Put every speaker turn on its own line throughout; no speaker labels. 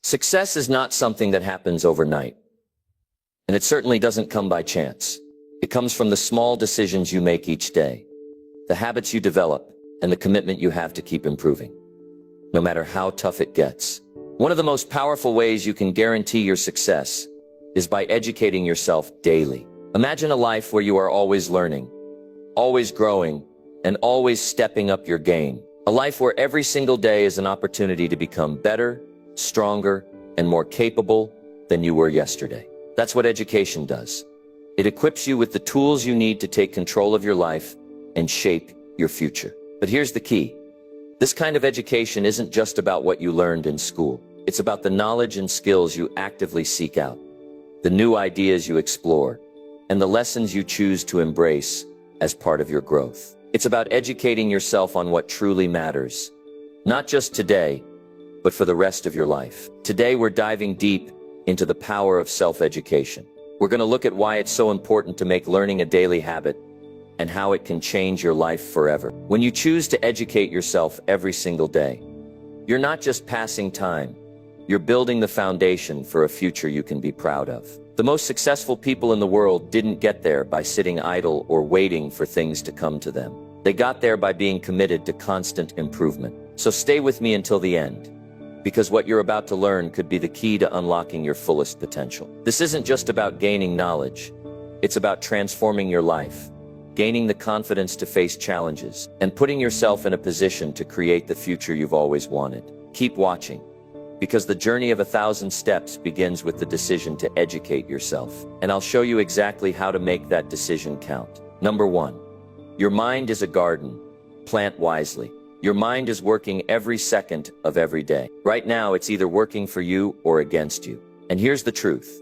Success is not something that happens overnight. And it certainly doesn't come by chance. It comes from the small decisions you make each day, the habits you develop, and the commitment you have to keep improving, no matter how tough it gets. One of the most powerful ways you can guarantee your success is by educating yourself daily. Imagine a life where you are always learning, always growing, and always stepping up your game. A life where every single day is an opportunity to become better, stronger, and more capable than you were yesterday. That's what education does. It equips you with the tools you need to take control of your life and shape your future. But here's the key. This kind of education isn't just about what you learned in school. It's about the knowledge and skills you actively seek out, the new ideas you explore, and the lessons you choose to embrace as part of your growth. It's about educating yourself on what truly matters, not just today, but for the rest of your life. Today, we're diving deep into the power of self-education. We're going to look at why it's so important to make learning a daily habit and how it can change your life forever. When you choose to educate yourself every single day, you're not just passing time, you're building the foundation for a future you can be proud of. The most successful people in the world didn't get there by sitting idle or waiting for things to come to them. They got there by being committed to constant improvement. So stay with me until the end, because what you're about to learn could be the key to unlocking your fullest potential. This isn't just about gaining knowledge. It's about transforming your life, gaining the confidence to face challenges, and putting yourself in a position to create the future you've always wanted. Keep watching, because the journey of 1,000 steps begins with the decision to educate yourself. And I'll show you exactly how to make that decision count. Number 1. Your mind is a garden. Plant wisely. Your mind is working every second of every day. Right now, it's either working for you or against you. And here's the truth.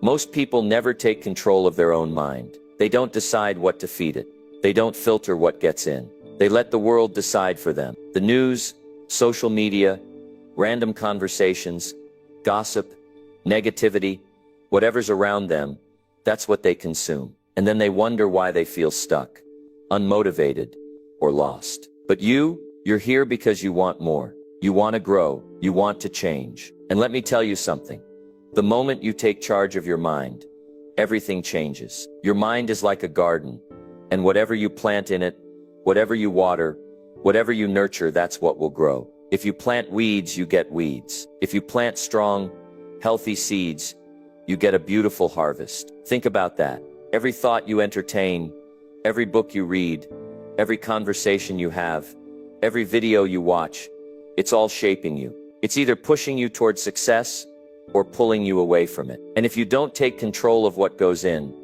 Most people never take control of their own mind. They don't decide what to feed it. They don't filter what gets in. They let the world decide for them. The news, social media, random conversations, gossip, negativity, whatever's around them, that's what they consume. And then they wonder why they feel stuck, unmotivated, or lost. But you're here because you want more. You want to grow. You want to change. And let me tell you something. The moment you take charge of your mind, everything changes. Your mind is like a garden, and whatever you plant in it, whatever you water, whatever you nurture, that's what will grow. If you plant weeds, you get weeds. If you plant strong, healthy seeds, you get a beautiful harvest. Think about that. Every thought you entertain, every book you read, every conversation you have, every video you watch, it's all shaping you. It's either pushing you towards success or pulling you away from it. And if you don't take control of what goes in,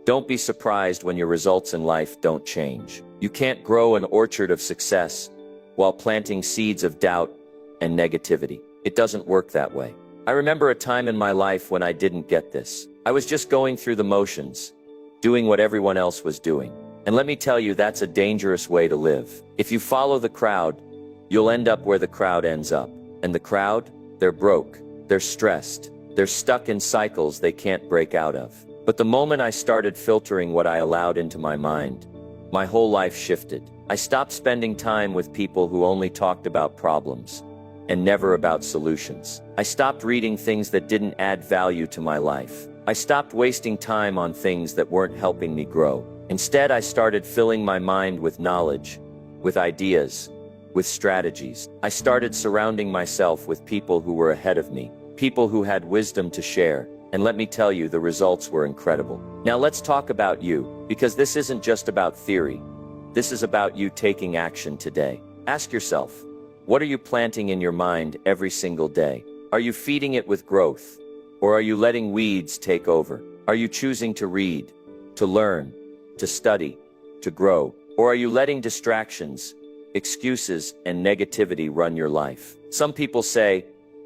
don't be surprised when your results in life don't change. You can't grow an orchard of success while planting seeds of doubt and negativity. It doesn't work that way. I remember a time in my life when I didn't get this. I was just going through the motions, doing what everyone else was doing. And let me tell you, that's a dangerous way to live. If you follow the crowd, you'll end up where the crowd ends up. And the crowd, they're broke, they're stressed, they're stuck in cycles they can't break out of. But the moment I started filtering what I allowed into my mind, my whole life shifted. I stopped spending time with people who only talked about problems and never about solutions. I stopped reading things that didn't add value to my life. I stopped wasting time on things that weren't helping me grow. Instead, I started filling my mind with knowledge, with ideas, with strategies. I started surrounding myself with people who were ahead of me, people who had wisdom to share. And let me tell you, the results were incredible. Now let's talk about you, because this isn't just about theory. This is about you taking action today. Ask yourself, what are you planting in your mind every single day? Are you feeding it with growth? Or are you letting weeds take over? Are you choosing to read, to learn, to study, to grow? Or are you letting distractions, excuses, and negativity run your life? Some people say,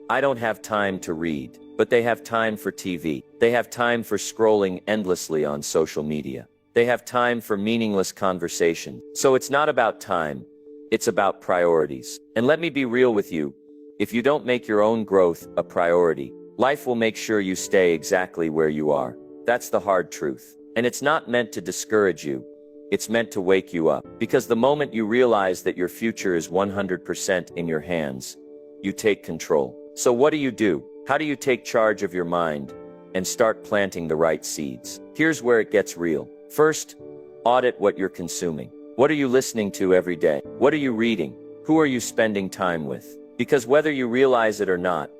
I don't have time to read, but they have time for TV. They have time for scrolling endlessly on social media. They have time for meaningless conversation. So it's not about time, it's about priorities. And let me be real with you, if you don't make your own growth a priority, life will make sure you stay exactly where you are. That's the hard truth. And it's not meant to discourage you, it's meant to wake you up. Because the moment you realize that your future is 100% in your hands, you take control. So what do? How do you take charge of your mind and start planting the right seeds? Here's where it gets real. First, audit what you're consuming. What are you listening to every day? What are you reading? Who are you spending time with? Because whether you realize it or not,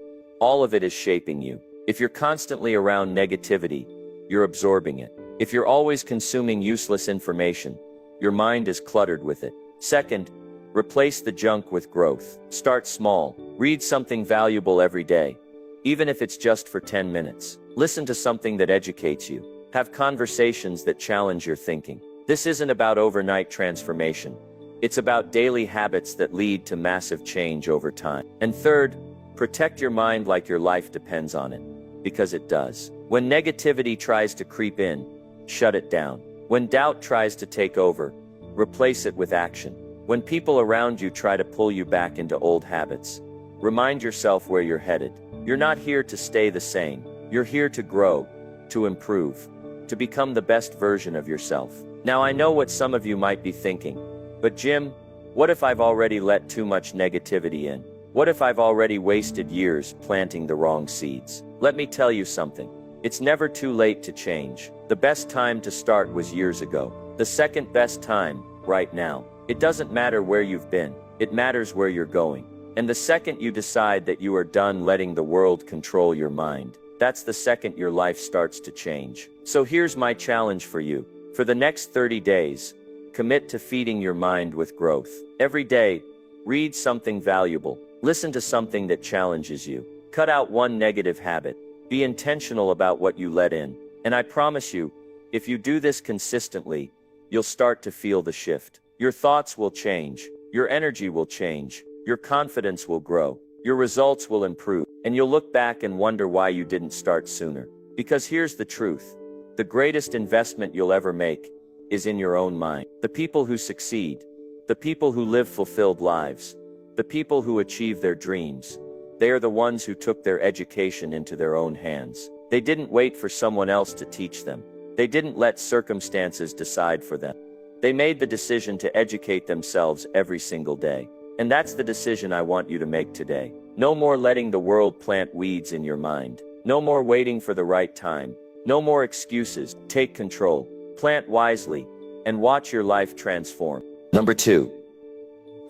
all of it is shaping you. If you're constantly around negativity, you're absorbing it. If you're always consuming useless information, your mind is cluttered with it. Second, replace the junk with growth. Start small. Read something valuable every day, even if it's just for 10 minutes. Listen to something that educates you. Have conversations that challenge your thinking. This isn't about overnight transformation. It's about daily habits that lead to massive change over time. And third, protect your mind like your life depends on it, because it does. When negativity tries to creep in, shut it down. When doubt tries to take over, replace it with action. When people around you try to pull you back into old habits, remind yourself where you're headed. You're not here to stay the same. You're here to grow, to improve, to become the best version of yourself. Now I know what some of you might be thinking, but Jim, what if I've already let too much negativity in? What if I've already wasted years planting the wrong seeds? Let me tell you something. It's never too late to change. The best time to start was years ago. The second best time, right now. It doesn't matter where you've been. It matters where you're going. And the second you decide that you are done letting the world control your mind, that's the second your life starts to change. So here's my challenge for you. For the next 30 days, commit to feeding your mind with growth. Every day, read something valuable. Listen to something that challenges you. Cut out one negative habit. Be intentional about what you let in. And I promise you, if you do this consistently, you'll start to feel the shift. Your thoughts will change. Your energy will change. Your confidence will grow. Your results will improve. And you'll look back and wonder why you didn't start sooner. Because here's the truth. The greatest investment you'll ever make is in your own mind. The people who succeed, the people who live fulfilled lives, the people who achieve their dreams, they are the ones who took their education into their own hands. They didn't wait for someone else to teach them. They didn't let circumstances decide for them. They made the decision to educate themselves every single day. And that's the decision I want you to make today. No more letting the world plant weeds in your mind. No more waiting for the right time. No more excuses. Take control. Plant wisely. And watch your life transform. Number 2.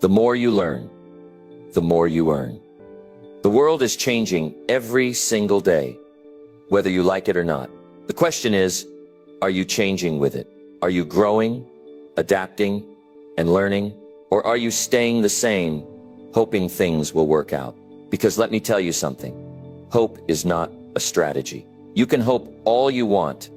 The more you learn, the more you earn. The world is changing every single day, whether you like it or not. The question is, are you changing with it? Are you growing, adapting, and learning? Or are you staying the same, hoping things will work out? Because let me tell you something. Hope is not a strategy. You can hope all you want,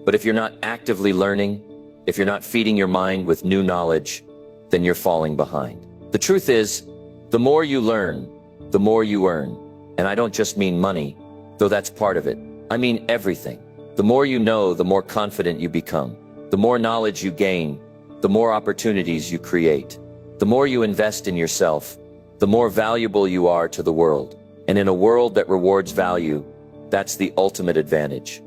but if you're not actively learning, if you're not feeding your mind with new knowledge, then you're falling behind. The truth is, the more you learn, the more you earn. And I don't just mean money, though that's part of it. I mean everything. The more you know, the more confident you become. The more knowledge you gain, the more opportunities you create. The more you invest in yourself, the more valuable you are to the world. And in a world that rewards value, that's the ultimate advantage.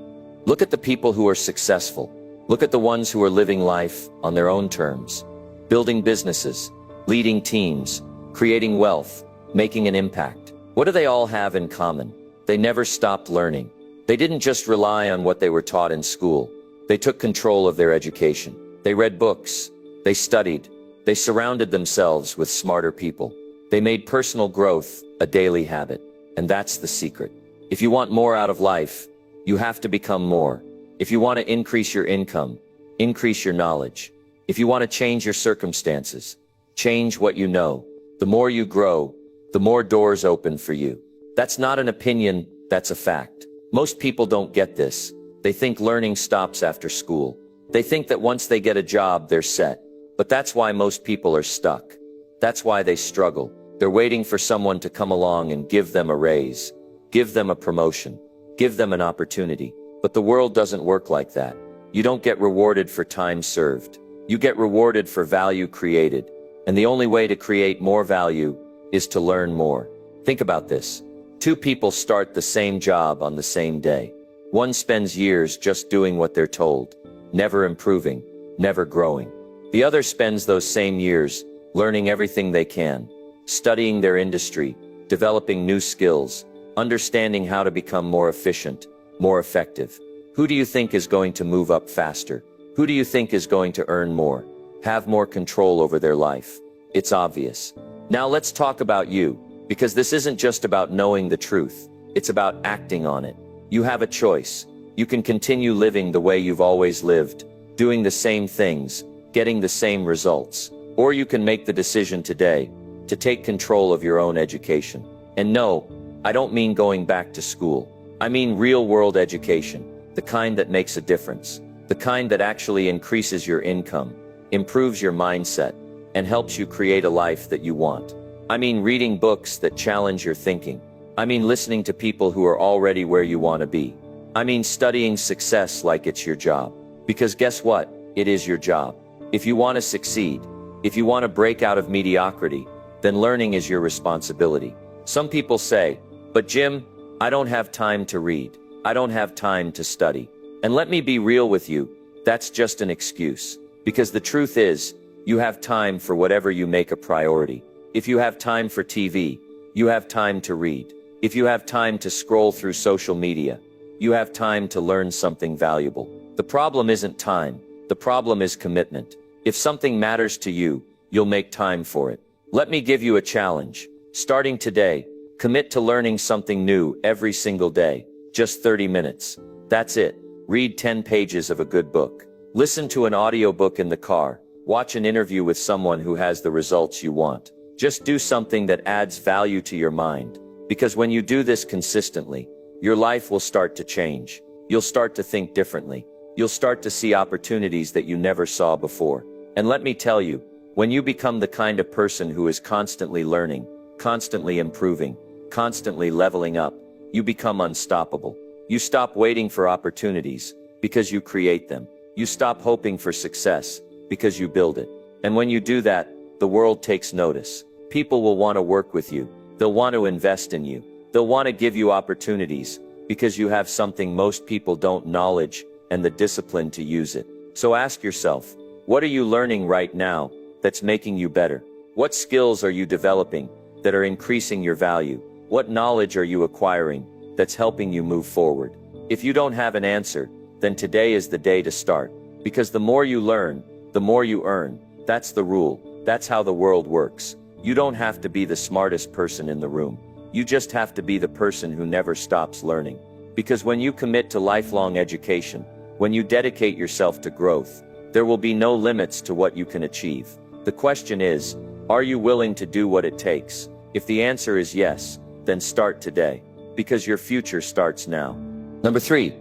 Look at the people who are successful. Look at the ones who are living life on their own terms, building businesses, leading teams, creating wealth, making an impact. What do they all have in common? They never stopped learning. They didn't just rely on what they were taught in school. They took control of their education. They read books. They studied. They surrounded themselves with smarter people. They made personal growth a daily habit. And that's the secret. If you want more out of life, you have to become more. If you want to increase your income, increase your knowledge. If you want to change your circumstances, change what you know. The more you grow, the more doors open for you. That's not an opinion, that's a fact. Most people don't get this. They think learning stops after school. They think that once they get a job, they're set. But that's why most people are stuck. That's why they struggle. They're waiting for someone to come along and give them a raise, give them a promotion, give them an opportunity. But the world doesn't work like that. You don't get rewarded for time served. You get rewarded for value created. And the only way to create more value is to learn more. Think about this. 2 people start the same job on the same day. One spends years just doing what they're told, never improving, never growing. The other spends those same years learning everything they can, studying their industry, developing new skills, understanding how to become more efficient, more effective. Who do you think is going to move up faster? Who do you think is going to earn more, have more control over their life? It's obvious. Now let's talk about you, because this isn't just about knowing the truth. It's about acting on it. You have a choice. You can continue living the way you've always lived, doing the same things, getting the same results. Or you can make the decision today to take control of your own education. And no, I don't mean going back to school. I mean real-world education, the kind that makes a difference, the kind that actually increases your income, improves your mindset, and helps you create a life that you want. I mean reading books that challenge your thinking. I mean listening to people who are already where you want to be. I mean studying success like it's your job. Because guess what? It is your job. If you want to succeed, if you want to break out of mediocrity, then learning is your responsibility. Some people say, "But Jim, I don't have time to read. I don't have time to study." And let me be real with you, that's just an excuse. Because the truth is, you have time for whatever you make a priority. If you have time for TV, you have time to read. If you have time to scroll through social media, you have time to learn something valuable. The problem isn't time. The problem is commitment. If something matters to you, you'll make time for it. Let me give you a challenge. Starting today, commit to learning something new every single day. Just 30 minutes. That's it. Read 10 pages of a good book. Listen to an audiobook in the car. Watch an interview with someone who has the results you want. Just do something that adds value to your mind. Because when you do this consistently, your life will start to change. You'll start to think differently. You'll start to see opportunities that you never saw before. And let me tell you, when you become the kind of person who is constantly learning, constantly improving, constantly leveling up, you become unstoppable. You stop waiting for opportunities because you create them. You stop hoping for success because you build it. And when you do that, the world takes notice. People will want to work with you. They'll want to invest in you. They'll want to give you opportunities because you have something most people don't: knowledge and the discipline to use it. So ask yourself, what are you learning right now that's making you better? What skills are you developing that are increasing your value? What knowledge are you acquiring that's helping you move forward? If you don't have an answer, then today is the day to start. Because the more you learn, the more you earn. That's the rule. That's how the world works. You don't have to be the smartest person in the room. You just have to be the person who never stops learning. Because when you commit to lifelong education, when you dedicate yourself to growth, there will be no limits to what you can achieve. The question is, are you willing to do what it takes? If the answer is yes, then start today. Because your future starts now. Number 3,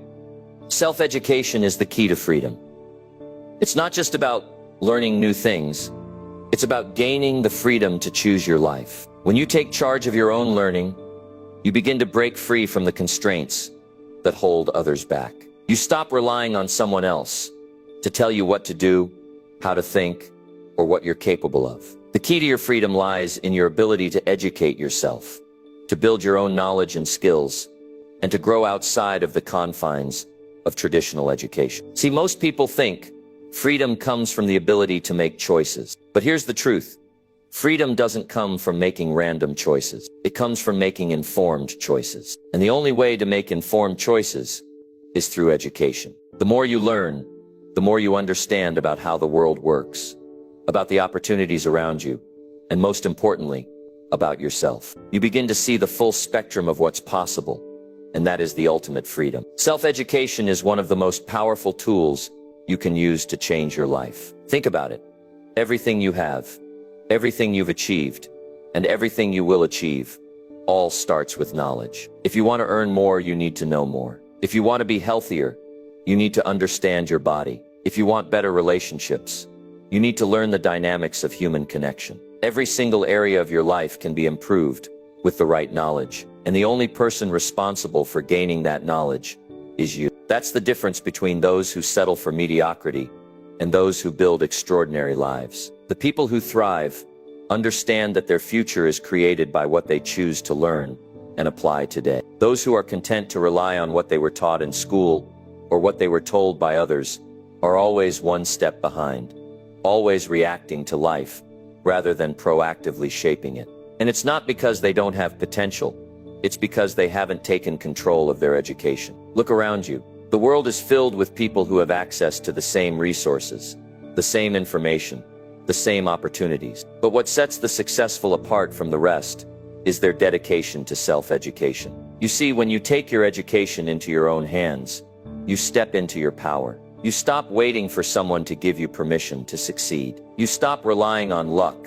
self-education is the key to freedom. It's not just about learning new things. It's about gaining the freedom to choose your life. When you take charge of your own learning, you begin to break free from the constraints that hold others back. You stop relying on someone else to tell you what to do, how to think, or what you're capable of. The key to your freedom lies in your ability to educate yourself, to build your own knowledge and skills, and to grow outside of the confines of traditional education. See, most people think freedom comes from the ability to make choices. But here's the truth. Freedom doesn't come from making random choices. It comes from making informed choices. And the only way to make informed choices is through education. The more you learn, the more you understand about how the world works, about the opportunities around you, and most importantly, about yourself. You begin to see the full spectrum of what's possible, and that is the ultimate freedom. Self-education is one of the most powerful tools you can use to change your life. Think about it. Everything you have, everything you've achieved, and everything you will achieve, all starts with knowledge. If you want to earn more, you need to know more. If you want to be healthier, you need to understand your body. If you want better relationships, you need to learn the dynamics of human connection. Every single area of your life can be improved with the right knowledge, and the only person responsible for gaining that knowledge is you. That's the difference between those who settle for mediocrity and those who build extraordinary lives. The people who thrive understand that their future is created by what they choose to learn and apply today. Those who are content to rely on what they were taught in school or what they were told by others are always one step behind, always reacting to life rather than proactively shaping it. And it's not because they don't have potential. It's because they haven't taken control of their education. Look around you. The world is filled with people who have access to the same resources, the same information, the same opportunities. But what sets the successful apart from the rest is their dedication to self-education. You see, when you take your education into your own hands, you step into your power. You stop waiting for someone to give you permission to succeed. You stop relying on luck,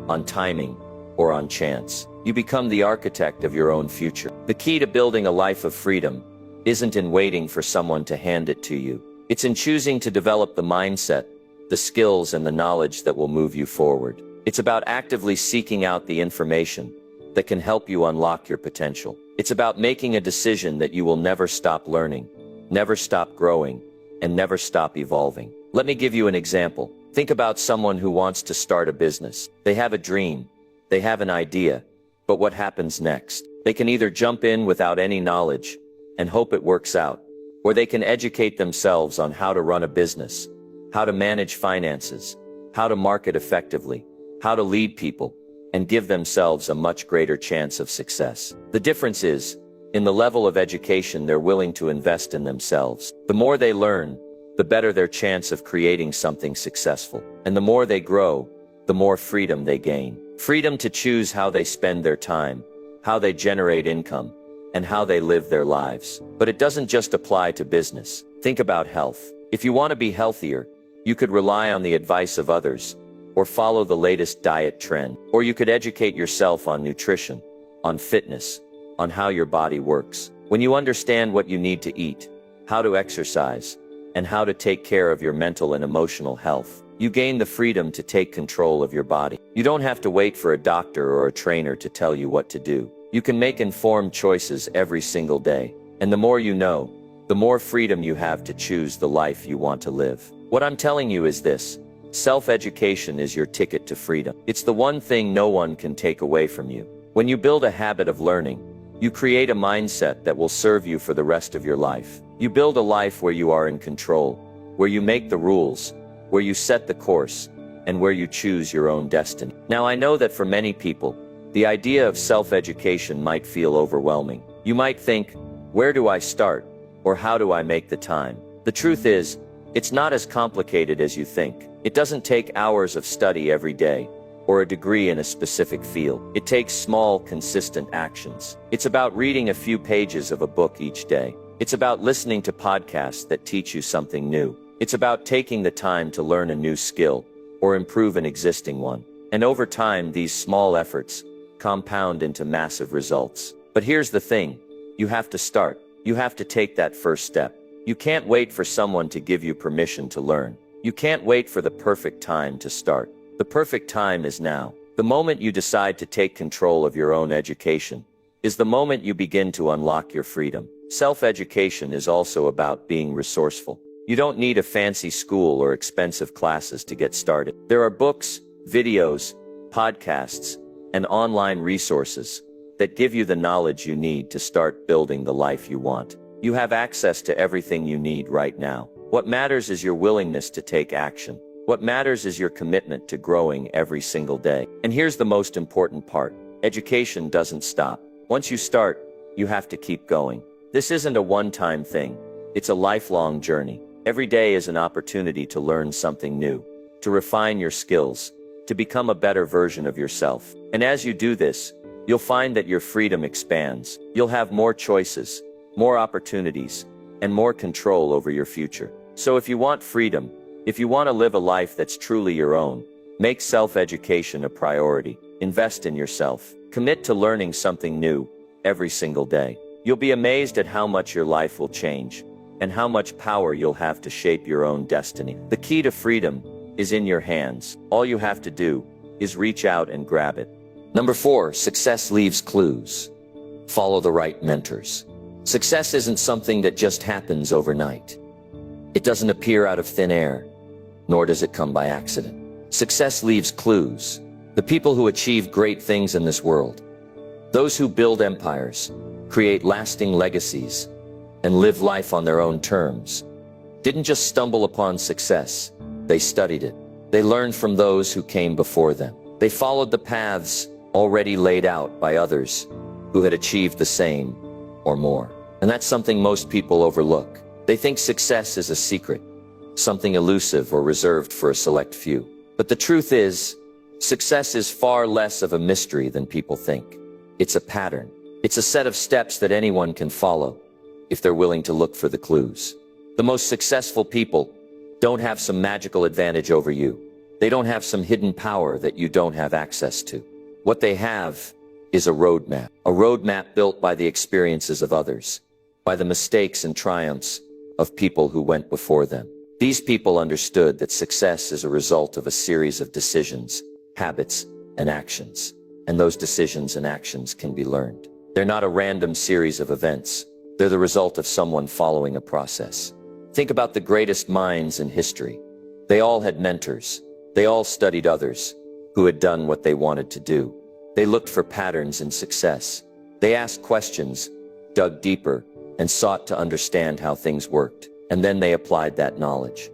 on timing, or on chance. You become the architect of your own future. The key to building a life of freedom isn't in waiting for someone to hand it to you. It's in choosing to develop the mindset, the skills, and the knowledge that will move you forward. It's about actively seeking out the information that can help you unlock your potential. It's about making a decision that you will never stop learning, never stop growing, and never stop evolving. Let me give you an example. Think about someone who wants to start a business. They have a dream, they have an idea, but what happens next? They can either jump in without any knowledge and hope it works out, or they can educate themselves on how to run a business, how to manage finances, how to market effectively, how to lead people, and give themselves a much greater chance of success. The difference is, in the level of education they're willing to invest in themselves. The more they learn, the better their chance of creating something successful. And the more they grow, the more freedom they gain. Freedom to choose how they spend their time, how they generate income, and how they live their lives. But it doesn't just apply to business. Think about health. If you want to be healthier, you could rely on the advice of others, or follow the latest diet trend. Or you could educate yourself on nutrition, on fitness, on how your body works. When you understand what you need to eat, how to exercise, and how to take care of your mental and emotional health, you gain the freedom to take control of your body. You don't have to wait for a doctor or a trainer to tell you what to do. You can make informed choices every single day. And the more you know, the more freedom you have to choose the life you want to live. What I'm telling you is this: self-education is your ticket to freedom. It's the one thing no one can take away from you. When you build a habit of learning, you create a mindset that will serve you for the rest of your life. You build a life where you are in control, where you make the rules, where you set the course, and where you choose your own destiny. Now, I know that for many people, the idea of self-education might feel overwhelming. You might think, where do I start? Or how do I make the time? The truth is, it's not as complicated as you think. It doesn't take hours of study every day, or a degree in a specific field. It takes small, consistent actions. It's about reading a few pages of a book each day. It's about listening to podcasts that teach you something new. It's about taking the time to learn a new skill, or improve an existing one. And over time, these small efforts compound into massive results. But here's the thing: you have to start. You have to take that first step. You can't wait for someone to give you permission to learn. You can't wait for the perfect time to start. The perfect time is now. The moment you decide to take control of your own education is the moment you begin to unlock your freedom. Self-education is also about being resourceful. You don't need a fancy school or expensive classes to get started. There are books, videos, podcasts, and online resources that give you the knowledge you need to start building the life you want. You have access to everything you need right now. What matters is your willingness to take action. What matters is your commitment to growing every single day. And here's the most important part: education doesn't stop. Once you start, you have to keep going. This isn't a one-time thing. It's a lifelong journey. Every day is an opportunity to learn something new, to refine your skills, to become a better version of yourself. And as you do this, you'll find that your freedom expands. You'll have more choices, more opportunities, and more control over your future. So if you want freedom, if you want to live a life that's truly your own, make self-education a priority. Invest in yourself. Commit to learning something new every single day. You'll be amazed at how much your life will change, and how much power you'll have to shape your own destiny. The key to freedom is in your hands. All you have to do is reach out and grab it. Number 4, success leaves clues. Follow the right mentors. Success isn't something that just happens overnight. It doesn't appear out of thin air, nor does it come by accident. Success leaves clues. The people who achieve great things in this world, those who build empires, create lasting legacies, and live life on their own terms, didn't just stumble upon success. They studied it. They learned from those who came before them. They followed the paths already laid out by others who had achieved the same or more. And that's something most people overlook. They think success is a secret, something elusive or reserved for a select few. But the truth is, success is far less of a mystery than people think. It's a pattern. It's a set of steps that anyone can follow if they're willing to look for the clues. The most successful people don't have some magical advantage over you. They don't have some hidden power that you don't have access to. What they have is a roadmap built by the experiences of others, by the mistakes and triumphs of people who went before them. These people understood that success is a result of a series of decisions, habits, and actions. And those decisions and actions can be learned. They're not a random series of events. They're the result of someone following a process. Think about the greatest minds in history. They all had mentors. They all studied others who had done what they wanted to do. They looked for patterns in success. They asked questions, dug deeper, and sought to understand how things worked. And then they applied that knowledge.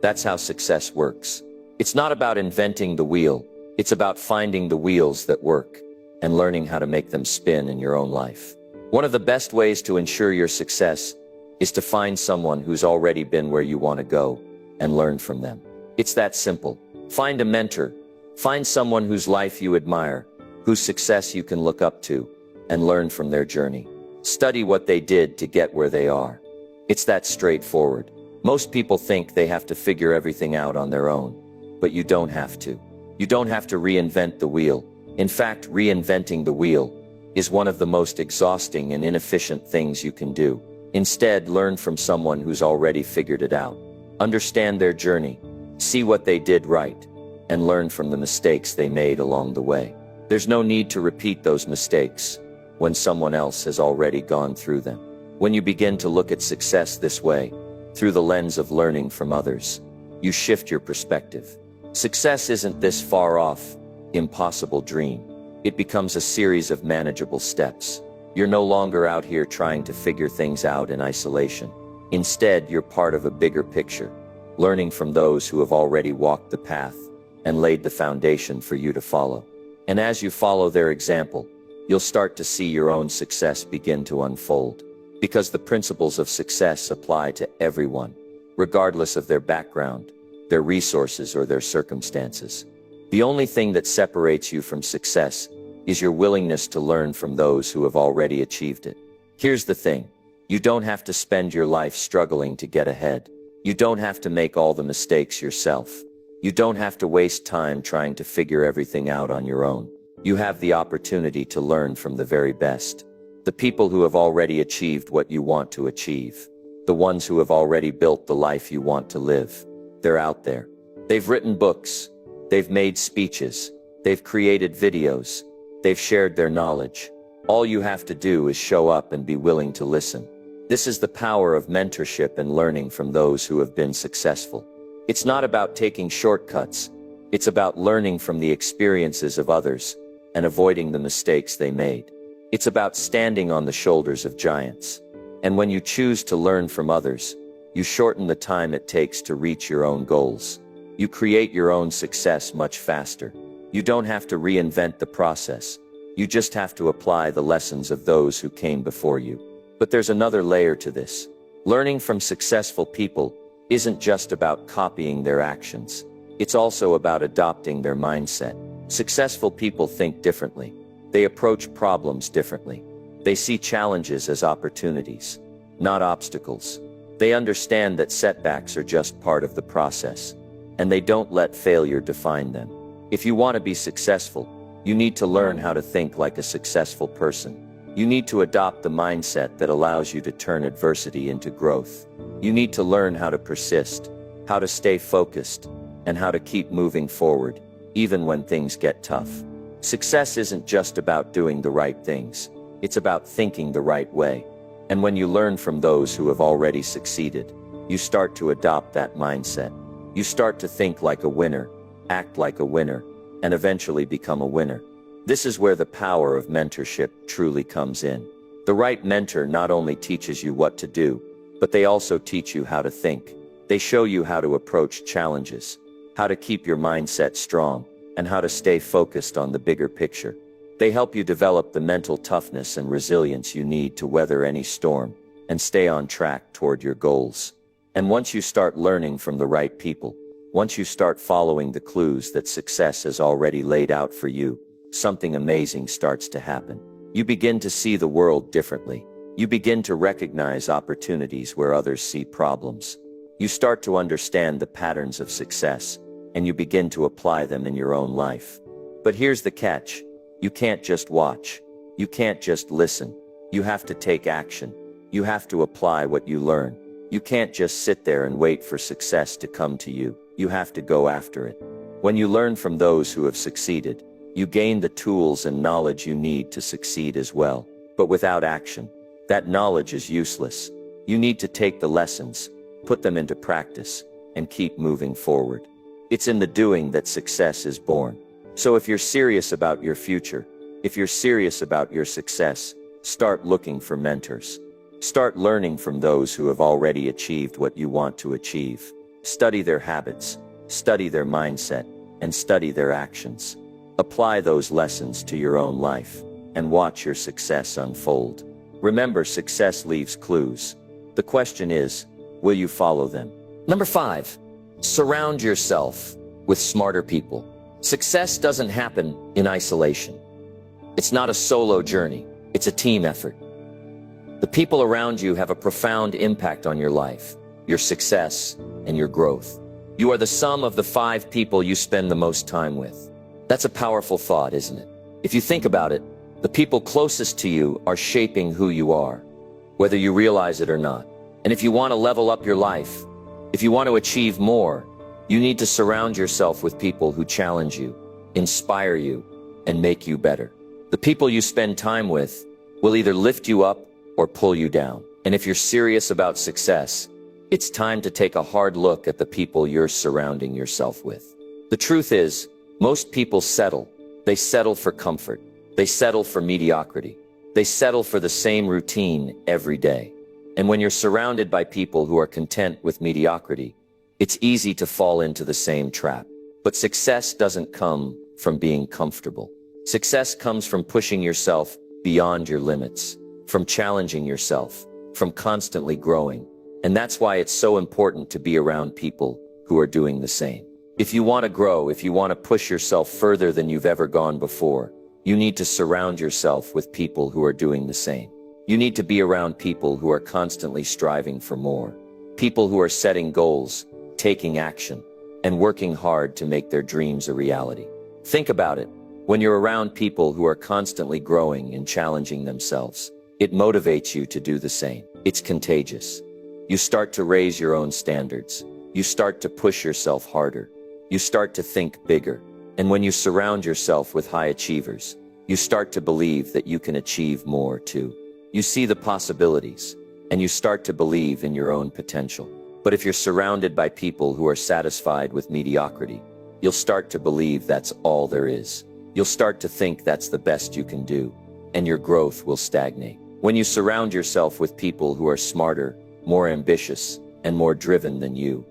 That's how success works. It's not about inventing the wheel. It's about finding the wheels that work and learning how to make them spin in your own life. One of the best ways to ensure your success is to find someone who's already been where you want to go and learn from them. It's that simple. Find a mentor. Find someone whose life you admire, whose success you can look up to, and learn from their journey. Study what they did to get where they are. It's that straightforward. Most people think they have to figure everything out on their own, but you don't have to. You don't have to reinvent the wheel. In fact, reinventing the wheel is one of the most exhausting and inefficient things you can do. Instead, learn from someone who's already figured it out. Understand their journey, see what they did right, and learn from the mistakes they made along the way. There's no need to repeat those mistakes when someone else has already gone through them. When you begin to look at success this way, through the lens of learning from others, you shift your perspective. Success isn't this far-off, impossible dream. It becomes a series of manageable steps. You're no longer out here trying to figure things out in isolation. Instead, you're part of a bigger picture, learning from those who have already walked the path and laid the foundation for you to follow. And as you follow their example, you'll start to see your own success begin to unfold. Because the principles of success apply to everyone, regardless of their background, their resources, or their circumstances. The only thing that separates you from success is your willingness to learn from those who have already achieved it. Here's the thing. You don't have to spend your life struggling to get ahead. You don't have to make all the mistakes yourself. You don't have to waste time trying to figure everything out on your own. You have the opportunity to learn from the very best. The people who have already achieved what you want to achieve. The ones who have already built the life you want to live. They're out there. They've written books. They've made speeches. They've created videos. They've shared their knowledge. All you have to do is show up and be willing to listen. This is the power of mentorship and learning from those who have been successful. It's not about taking shortcuts. It's about learning from the experiences of others and avoiding the mistakes they made. It's about standing on the shoulders of giants. And when you choose to learn from others, you shorten the time it takes to reach your own goals. You create your own success much faster. You don't have to reinvent the process. You just have to apply the lessons of those who came before you. But there's another layer to this. Learning from successful people isn't just about copying their actions. It's also about adopting their mindset. Successful people think differently. They approach problems differently. They see challenges as opportunities, not obstacles. They understand that setbacks are just part of the process, and they don't let failure define them. If you want to be successful, you need to learn how to think like a successful person. You need to adopt the mindset that allows you to turn adversity into growth. You need to learn how to persist, how to stay focused, and how to keep moving forward, even when things get tough. Success isn't just about doing the right things. It's about thinking the right way. And when you learn from those who have already succeeded, you start to adopt that mindset. You start to think like a winner, act like a winner, and eventually become a winner. This is where the power of mentorship truly comes in. The right mentor not only teaches you what to do, but they also teach you how to think. They show you how to approach challenges, how to keep your mindset strong, and how to stay focused on the bigger picture. They help you develop the mental toughness and resilience you need to weather any storm and stay on track toward your goals. And once you start learning from the right people, once you start following the clues that success has already laid out for you, something amazing starts to happen. You begin to see the world differently. You begin to recognize opportunities where others see problems. You start to understand the patterns of success, and you begin to apply them in your own life. But here's the catch. You can't just watch. You can't just listen. You have to take action. You have to apply what you learn. You can't just sit there and wait for success to come to you. You have to go after it. When you learn from those who have succeeded, you gain the tools and knowledge you need to succeed as well. But without action, that knowledge is useless. You need to take the lessons, put them into practice, and keep moving forward. It's in the doing that success is born. So if you're serious about your future, if you're serious about your success, start looking for mentors. Start learning from those who have already achieved what you want to achieve. Study their habits, study their mindset, and study their actions. Apply those lessons to your own life, and watch your success unfold. Remember, success leaves clues. The question is, will you follow them? Number 5, surround yourself with smarter people. Success doesn't happen in isolation. It's not a solo journey, it's a team effort. The people around you have a profound impact on your life, your success, and your growth. You are the sum of the 5 people you spend the most time with. That's a powerful thought, isn't it? If you think about it, the people closest to you are shaping who you are, whether you realize it or not. And if you want to level up your life, if you want to achieve more, you need to surround yourself with people who challenge you, inspire you, and make you better. The people you spend time with will either lift you up or pull you down. And if you're serious about success, it's time to take a hard look at the people you're surrounding yourself with. The truth is, most people settle. They settle for comfort. They settle for mediocrity. They settle for the same routine every day. And when you're surrounded by people who are content with mediocrity, it's easy to fall into the same trap. But success doesn't come from being comfortable. Success comes from pushing yourself beyond your limits, from challenging yourself, from constantly growing. And that's why it's so important to be around people who are doing the same. If you want to grow, if you want to push yourself further than you've ever gone before, you need to surround yourself with people who are doing the same. You need to be around people who are constantly striving for more. People who are setting goals, taking action, and working hard to make their dreams a reality. Think about it. When you're around people who are constantly growing and challenging themselves, it motivates you to do the same. It's contagious. You start to raise your own standards. You start to push yourself harder. You start to think bigger. And when you surround yourself with high achievers, you start to believe that you can achieve more too. You see the possibilities, and you start to believe in your own potential. But if you're surrounded by people who are satisfied with mediocrity, you'll start to believe that's all there is. You'll start to think that's the best you can do, and your growth will stagnate. When you surround yourself with people who are smarter, more ambitious, and more driven than you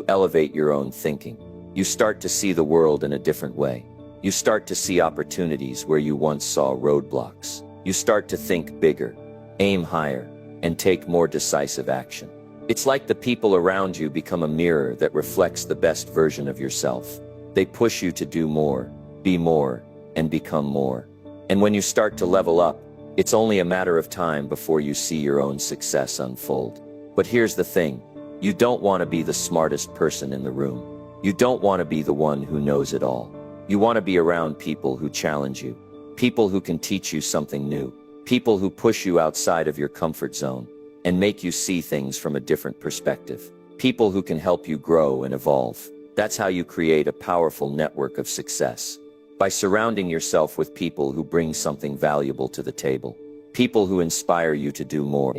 elevate your own thinking. You start to see the world in a different way. You start to see opportunities where you once saw roadblocks. You start to think bigger, aim higher, and take more decisive action. It's like the people around you become a mirror that reflects the best version of yourself. They push you to do more, be more, and become more. And when you start to level up, it's only a matter of time before you see your own success unfold. But here's the thing. You don't want to be the smartest person in the room. You don't want to be the one who knows it all. You want to be around people who challenge you, people who can teach you something new, people who push you outside of your comfort zone and make you see things from a different perspective, people who can help you grow and evolve. That's how you create a powerful network of success. By surrounding yourself with people who bring something valuable to the table, people who inspire you to do more,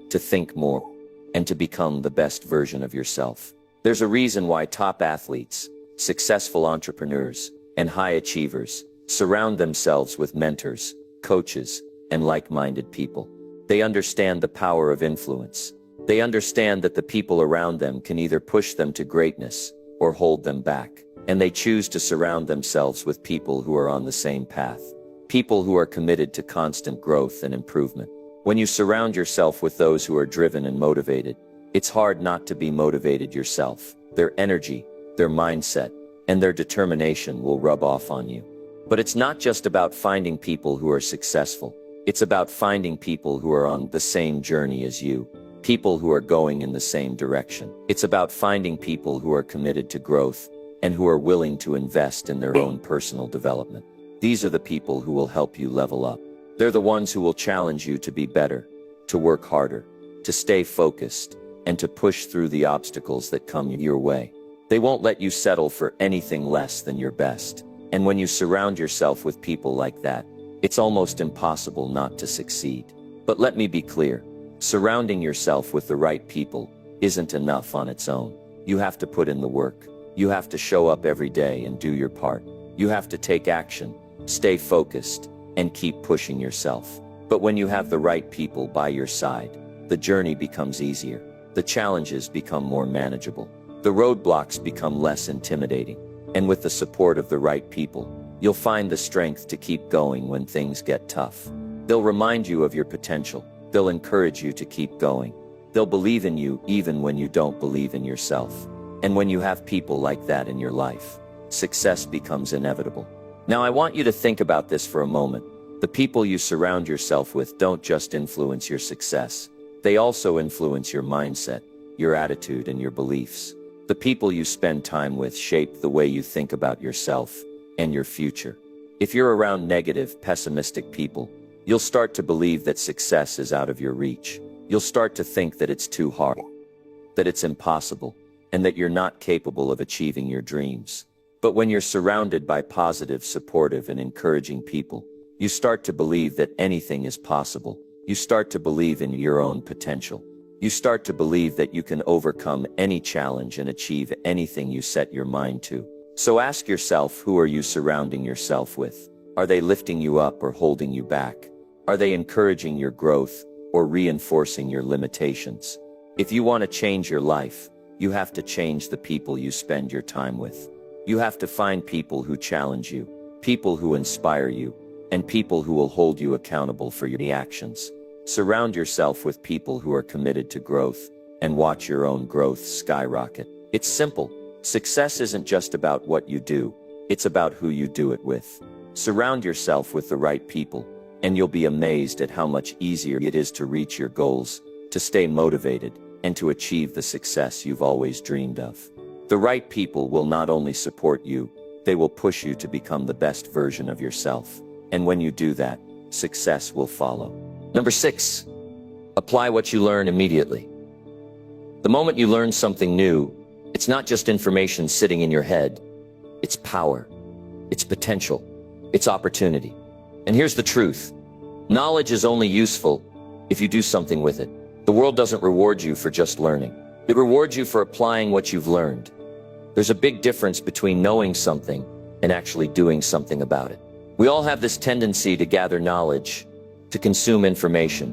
to think more, and to become the best version of yourself. There's a reason why top athletes, successful entrepreneurs, and high achievers surround themselves with mentors, coaches, and like-minded people. They understand the power of influence. They understand that the people around them can either push them to greatness or hold them back. And they choose to surround themselves with people who are on the same path. people who are committed to constant growth and improvement. When you surround yourself with those who are driven and motivated, it's hard not to be motivated yourself. Their energy, their mindset, and their determination will rub off on you. But it's not just about finding people who are successful. It's about finding people who are on the same journey as you, people who are going in the same direction. It's about finding people who are committed to growth and who are willing to invest in their own personal development. These are the people who will help you level up. They're the ones who will challenge you to be better, to work harder, to stay focused, and to push through the obstacles that come your way. They won't let you settle for anything less than your best. And when you surround yourself with people like that, it's almost impossible not to succeed. But let me be clear, surrounding yourself with the right people isn't enough on its own. You have to put in the work. You have to show up every day and do your part. You have to take action, stay focused, and keep pushing yourself. But when you have the right people by your side, the journey becomes easier. The challenges become more manageable. The roadblocks become less intimidating. And with the support of the right people, you'll find the strength to keep going when things get tough. They'll remind you of your potential. They'll encourage you to keep going. They'll believe in you even when you don't believe in yourself. And when you have people like that in your life, success becomes inevitable. Now I want you to think about this for a moment. The people you surround yourself with don't just influence your success. They also influence your mindset, your attitude, and your beliefs. The people you spend time with shape the way you think about yourself and your future. If you're around negative, pessimistic people, you'll start to believe that success is out of your reach. You'll start to think that it's too hard, that it's impossible, and that you're not capable of achieving your dreams. But when you're surrounded by positive, supportive, and encouraging people, you start to believe that anything is possible. You start to believe in your own potential. You start to believe that you can overcome any challenge and achieve anything you set your mind to. So ask yourself, who are you surrounding yourself with? Are they lifting you up or holding you back? Are they encouraging your growth or reinforcing your limitations? If you want to change your life, you have to change the people you spend your time with. You have to find people who challenge you, people who inspire you, and people who will hold you accountable for your actions. Surround yourself with people who are committed to growth and watch your own growth skyrocket. It's simple. Success isn't just about what you do, it's about who you do it with. Surround yourself with the right people, and you'll be amazed at how much easier it is to reach your goals, to stay motivated, and to achieve the success you've always dreamed of. The right people will not only support you, they will push you to become the best version of yourself. And when you do that, success will follow. Number 6, apply what you learn immediately. The moment you learn something new, it's not just information sitting in your head. It's power, it's potential, it's opportunity. And here's the truth. Knowledge is only useful if you do something with it. The world doesn't reward you for just learning. It rewards you for applying what you've learned. There's a big difference between knowing something and actually doing something about it. We all have this tendency to gather knowledge, to consume information.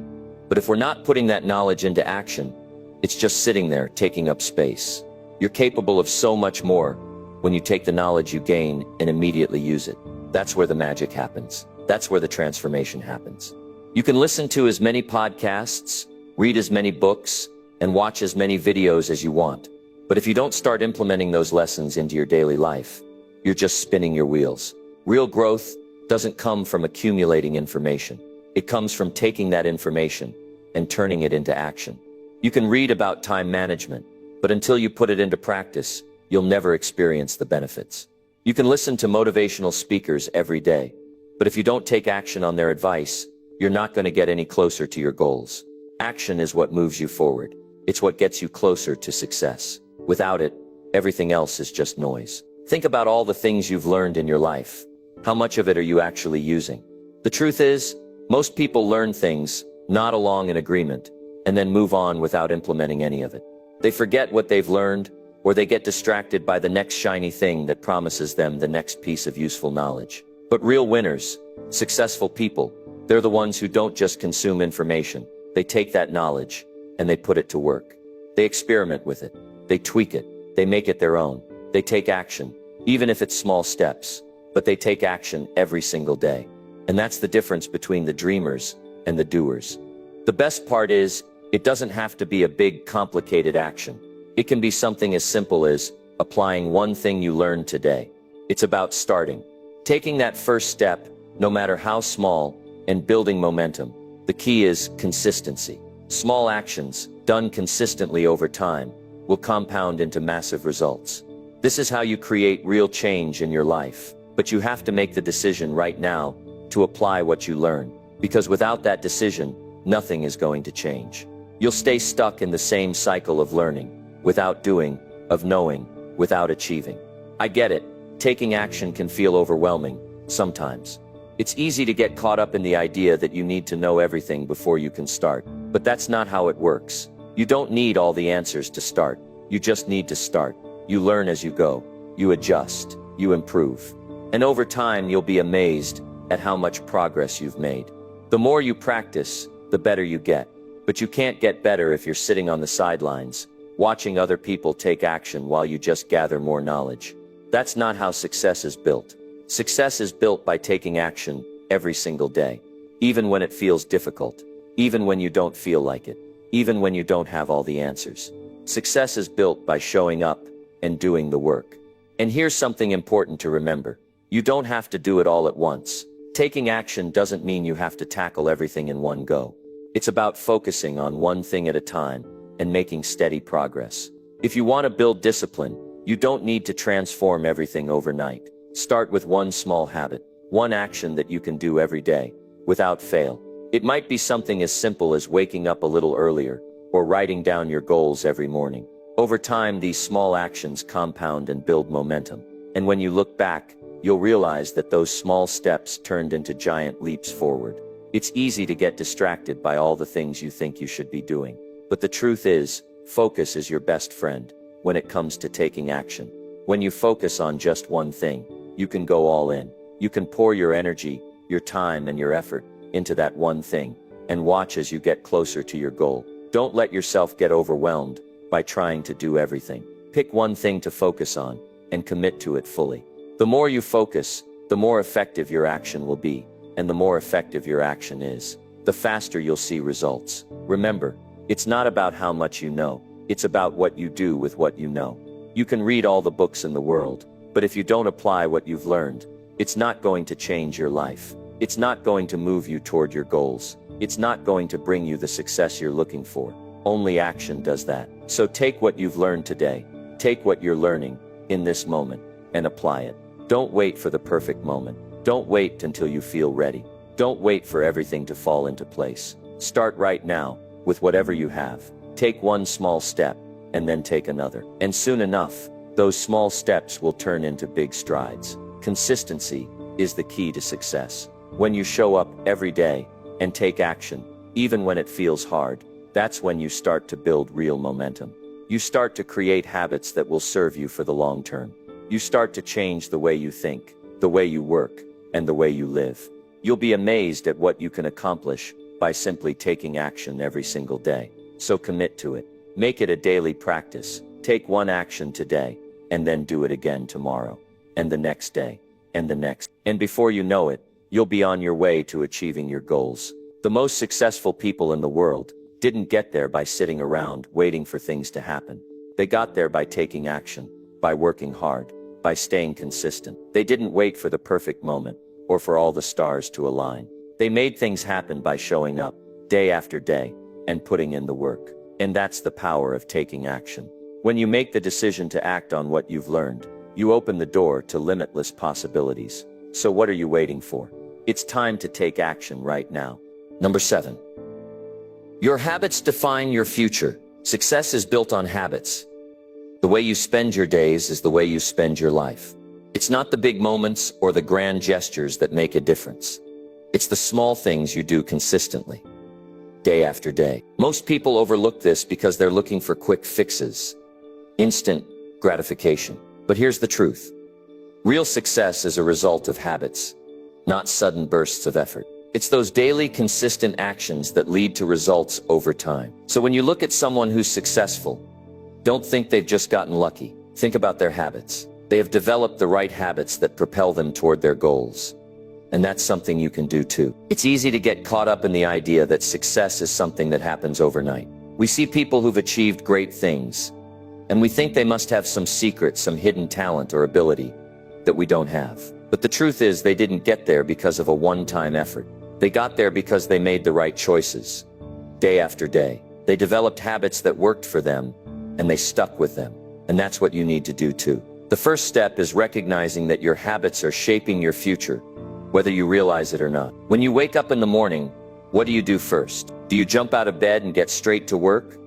But if we're not putting that knowledge into action, it's just sitting there taking up space. You're capable of so much more when you take the knowledge you gain and immediately use it. That's where the magic happens. That's where the transformation happens. You can listen to as many podcasts, read as many books, and watch as many videos as you want. But if you don't start implementing those lessons into your daily life, you're just spinning your wheels. Real growth doesn't come from accumulating information. It comes from taking that information and turning it into action. You can read about time management, but until you put it into practice, you'll never experience the benefits. You can listen to motivational speakers every day, but if you don't take action on their advice, you're not going to get any closer to your goals. Action is what moves you forward. It's what gets you closer to success. Without it, everything else is just noise. Think about all the things you've learned in your life. How much of it are you actually using? The truth is, most people learn things, nod along in agreement, and then move on without implementing any of it. They forget what they've learned, or they get distracted by the next shiny thing that promises them the next piece of useful knowledge. But real winners, successful people, they're the ones who don't just consume information. They take that knowledge, and they put it to work. They experiment with it. They tweak it. They make it their own. They take action, even if it's small steps, but they take action every single day. And that's the difference between the dreamers and the doers. The best part is, it doesn't have to be a big, complicated action. It can be something as simple as applying one thing you learned today. It's about starting, taking that first step, no matter how small, and building momentum. The key is consistency. Small actions, done consistently over time, will compound into massive results. This is how you create real change in your life. But you have to make the decision right now to apply what you learn. Because without that decision, nothing is going to change. You'll stay stuck in the same cycle of learning, without doing, of knowing, without achieving. I get it. Taking action can feel overwhelming, sometimes. It's easy to get caught up in the idea that you need to know everything before you can start. But that's not how it works. You don't need all the answers to start. You just need to start. You learn as you go. You adjust. You improve. And over time, you'll be amazed at how much progress you've made. The more you practice, the better you get. But you can't get better if you're sitting on the sidelines, watching other people take action while you just gather more knowledge. That's not how success is built. Success is built by taking action every single day, even when it feels difficult, even when you don't feel like it, even when you don't have all the answers. Success is built by showing up and doing the work. And here's something important to remember. You don't have to do it all at once. Taking action doesn't mean you have to tackle everything in one go. It's about focusing on one thing at a time and making steady progress. If you want to build discipline, you don't need to transform everything overnight. Start with one small habit, one action that you can do every day, without fail. It might be something as simple as waking up a little earlier, or writing down your goals every morning. Over time, these small actions compound and build momentum. And when you look back, you'll realize that those small steps turned into giant leaps forward. It's easy to get distracted by all the things you think you should be doing. But the truth is, focus is your best friend when it comes to taking action. When you focus on just one thing, you can go all in. You can pour your energy, your time, and your effort into that one thing, and watch as you get closer to your goal. Don't let yourself get overwhelmed by trying to do everything. Pick one thing to focus on, and commit to it fully. The more you focus, the more effective your action will be, and the more effective your action is, the faster you'll see results. Remember, it's not about how much you know, it's about what you do with what you know. You can read all the books in the world, but if you don't apply what you've learned, it's not going to change your life. It's not going to move you toward your goals. It's not going to bring you the success you're looking for. Only action does that. So take what you've learned today, take what you're learning in this moment, and apply it. Don't wait for the perfect moment. Don't wait until you feel ready. Don't wait for everything to fall into place. Start right now, with whatever you have. Take one small step, and then take another. And soon enough, those small steps will turn into big strides. Consistency is the key to success. When you show up every day and take action, even when it feels hard, that's when you start to build real momentum. You start to create habits that will serve you for the long term. You start to change the way you think, the way you work, and the way you live. You'll be amazed at what you can accomplish by simply taking action every single day. So commit to it. Make it a daily practice. Take one action today, and then do it again tomorrow, and the next day, and the next. And before you know it, you'll be on your way to achieving your goals. The most successful people in the world didn't get there by sitting around waiting for things to happen. They got there by taking action, by working hard, by staying consistent. They didn't wait for the perfect moment, or for all the stars to align. They made things happen by showing up, day after day, and putting in the work. And that's the power of taking action. When you make the decision to act on what you've learned, you open the door to limitless possibilities. So what are you waiting for? It's time to take action right now. Number 7. Your habits define your future. Success is built on habits. The way you spend your days is the way you spend your life. It's not the big moments or the grand gestures that make a difference. It's the small things you do consistently, day after day. Most people overlook this because they're looking for quick fixes, instant gratification. But here's the truth. Real success is a result of habits, not sudden bursts of effort. It's those daily, consistent actions that lead to results over time. So when you look at someone who's successful, don't think they've just gotten lucky. Think about their habits. They have developed the right habits that propel them toward their goals. And that's something you can do too. It's easy to get caught up in the idea that success is something that happens overnight. We see people who've achieved great things, and we think they must have some secret, some hidden talent or ability that we don't have. But the truth is, they didn't get there because of a one-time effort. They got there because they made the right choices, day after day. They developed habits that worked for them, and they stuck with them. And that's what you need to do too. The first step is recognizing that your habits are shaping your future, whether you realize it or not. When you wake up in the morning, what do you do first? Do you jump out of bed and get straight to work?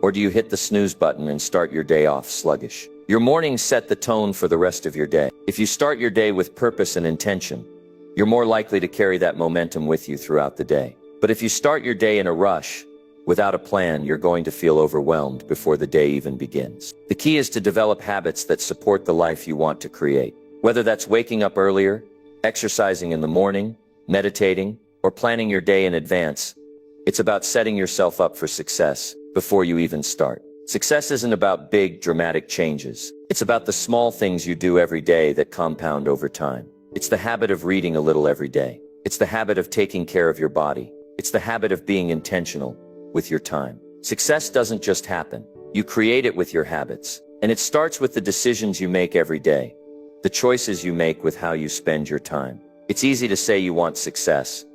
Or do you hit the snooze button and start your day off sluggish? Your mornings set the tone for the rest of your day. If you start your day with purpose and intention, you're more likely to carry that momentum with you throughout the day. But if you start your day in a rush, without a plan, you're going to feel overwhelmed before the day even begins. The key is to develop habits that support the life you want to create. Whether that's waking up earlier, exercising in the morning, meditating, or planning your day in advance, it's about setting yourself up for success before you even start. Success isn't about big, dramatic changes. It's about the small things you do every day that compound over time. It's the habit of reading a little every day. It's the habit of taking care of your body. It's the habit of being intentional with your time. Success doesn't just happen. You create it with your habits. And it starts with the decisions you make every day, the choices you make with how you spend your time. It's easy to say you want success,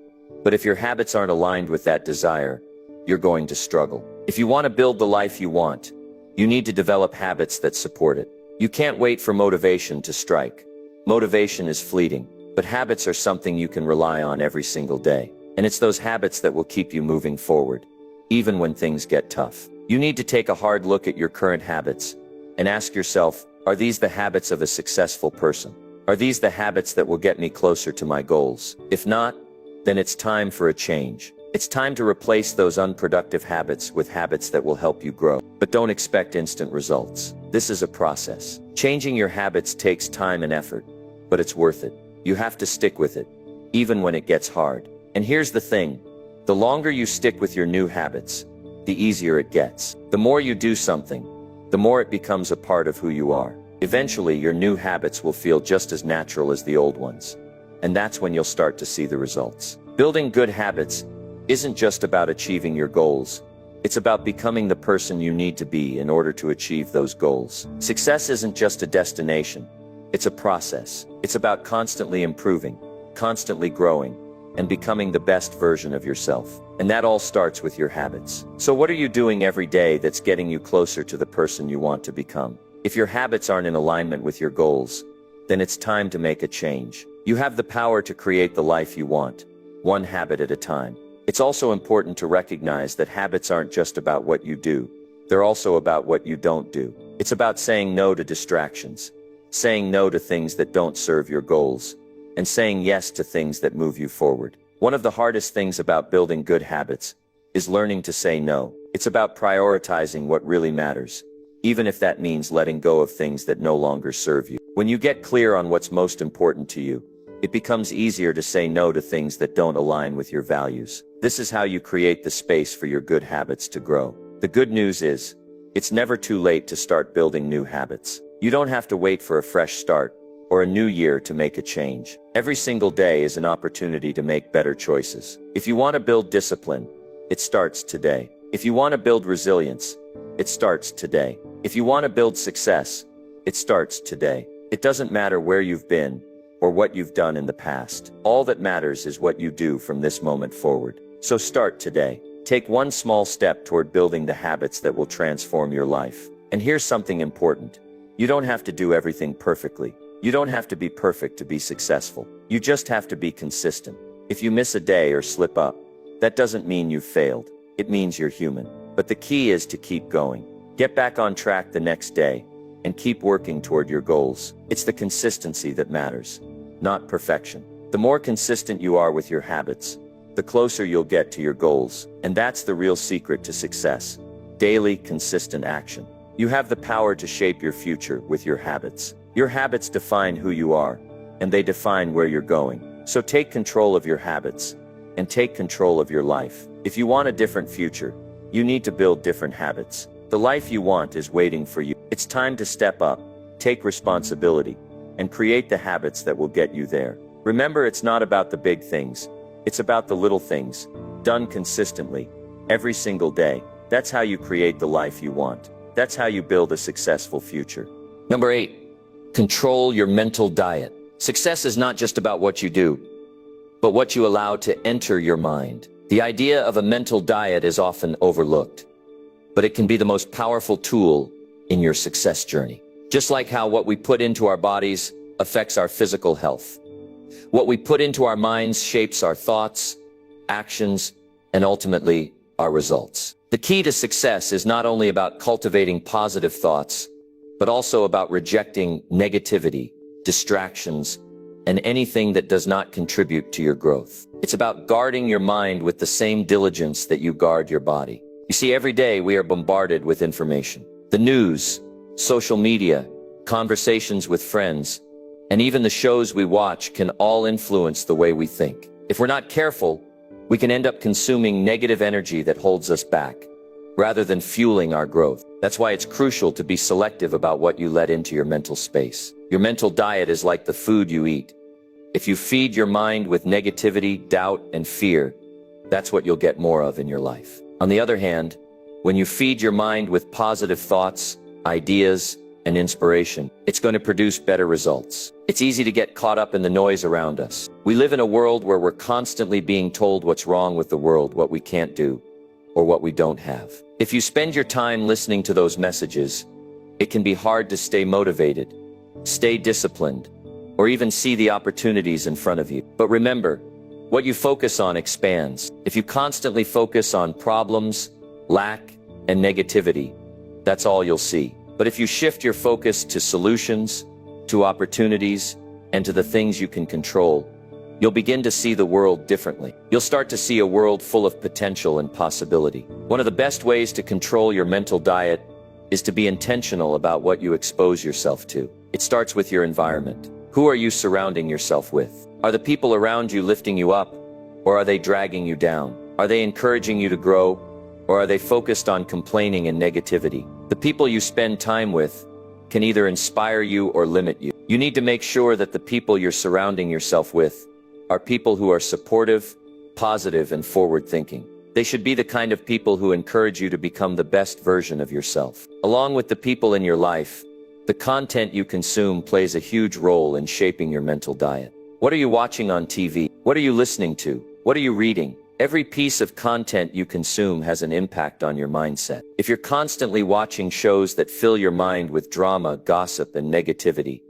but if your habits aren't aligned with that desire, you're going to struggle. If you want to build the life you want, you need to develop habits that support it. You can't wait for motivation to strike. Motivation is fleeting, but habits are something you can rely on every single day. And it's those habits that will keep you moving forward, even when things get tough. You need to take a hard look at your current habits and ask yourself, are these the habits of a successful person? Are these the habits that will get me closer to my goals? If not, then it's time for a change. It's time to replace those unproductive habits with habits that will help you grow. But don't expect instant results. This is a process. Changing your habits takes time and effort, but it's worth it. You have to stick with it, even when it gets hard. And here's the thing, the longer you stick with your new habits, the easier it gets. The more you do something, the more it becomes a part of who you are. Eventually, your new habits will feel just as natural as the old ones. And that's when you'll start to see the results. Building good habits isn't just about achieving your goals. It's about becoming the person you need to be in order to achieve those goals. Success isn't just a destination. It's a process. It's about constantly improving, constantly growing, and becoming the best version of yourself. And that all starts with your habits. So what are you doing every day that's getting you closer to the person you want to become? If your habits aren't in alignment with your goals, then it's time to make a change. You have the power to create the life you want, one habit at a time. It's also important to recognize that habits aren't just about what you do. They're also about what you don't do. It's about saying no to distractions, saying no to things that don't serve your goals, and saying yes to things that move you forward. One of the hardest things about building good habits is learning to say no. It's about prioritizing what really matters, even if that means letting go of things that no longer serve you. When you get clear on what's most important to you, it becomes easier to say no to things that don't align with your values. This is how you create the space for your good habits to grow. The good news is, it's never too late to start building new habits. You don't have to wait for a fresh start or a new year to make a change. Every single day is an opportunity to make better choices. If you want to build discipline, it starts today. If you want to build resilience, it starts today. If you want to build success, it starts today. It doesn't matter where you've been or what you've done in the past. All that matters is what you do from this moment forward. So start today. Take one small step toward building the habits that will transform your life. And here's something important. You don't have to do everything perfectly. You don't have to be perfect to be successful. You just have to be consistent. If you miss a day or slip up, that doesn't mean you've failed. It means you're human. But the key is to keep going. Get back on track the next day and keep working toward your goals. It's the consistency that matters, not perfection. The more consistent you are with your habits, the closer you'll get to your goals. And that's the real secret to success. Daily, consistent action. You have the power to shape your future with your habits. Your habits define who you are, and they define where you're going. So take control of your habits, and take control of your life. If you want a different future, you need to build different habits. The life you want is waiting for you. It's time to step up, take responsibility, and create the habits that will get you there. Remember, it's not about the big things. It's about the little things, done consistently, every single day. That's how you create the life you want. That's how you build a successful future. Number 8, control your mental diet. Success is not just about what you do, but what you allow to enter your mind. The idea of a mental diet is often overlooked, but it can be the most powerful tool in your success journey. Just like how what we put into our bodies affects our physical health, what we put into our minds shapes our thoughts, actions, and ultimately our results. The key to success is not only about cultivating positive thoughts, but also about rejecting negativity, distractions, and anything that does not contribute to your growth. It's about guarding your mind with the same diligence that you guard your body. You see, every day we are bombarded with information. The news, social media, conversations with friends, and even the shows we watch can all influence the way we think. If we're not careful, we can end up consuming negative energy that holds us back, rather than fueling our growth. That's why it's crucial to be selective about what you let into your mental space. Your mental diet is like the food you eat. If you feed your mind with negativity, doubt, and fear, that's what you'll get more of in your life. On the other hand, when you feed your mind with positive thoughts, ideas, and inspiration, it's going to produce better results. It's easy to get caught up in the noise around us. We live in a world where we're constantly being told what's wrong with the world, what we can't do, or what we don't have. If you spend your time listening to those messages, it can be hard to stay motivated, stay disciplined, or even see the opportunities in front of you. But remember, what you focus on expands. If you constantly focus on problems, lack, and negativity, that's all you'll see. But if you shift your focus to solutions, to opportunities, and to the things you can control, you'll begin to see the world differently. You'll start to see a world full of potential and possibility. One of the best ways to control your mental diet is to be intentional about what you expose yourself to. It starts with your environment. Who are you surrounding yourself with? Are the people around you lifting you up, or are they dragging you down? Are they encouraging you to grow, or are they focused on complaining and negativity? The people you spend time with can either inspire you or limit you. You need to make sure that the people you're surrounding yourself with are people who are supportive, positive, and forward-thinking. They should be the kind of people who encourage you to become the best version of yourself. Along with the people in your life, the content you consume plays a huge role in shaping your mental diet. What are you watching on TV? What are you listening to? What are you reading? Every piece of content you consume has an impact on your mindset. If you're constantly watching shows that fill your mind with drama, gossip, and negativity,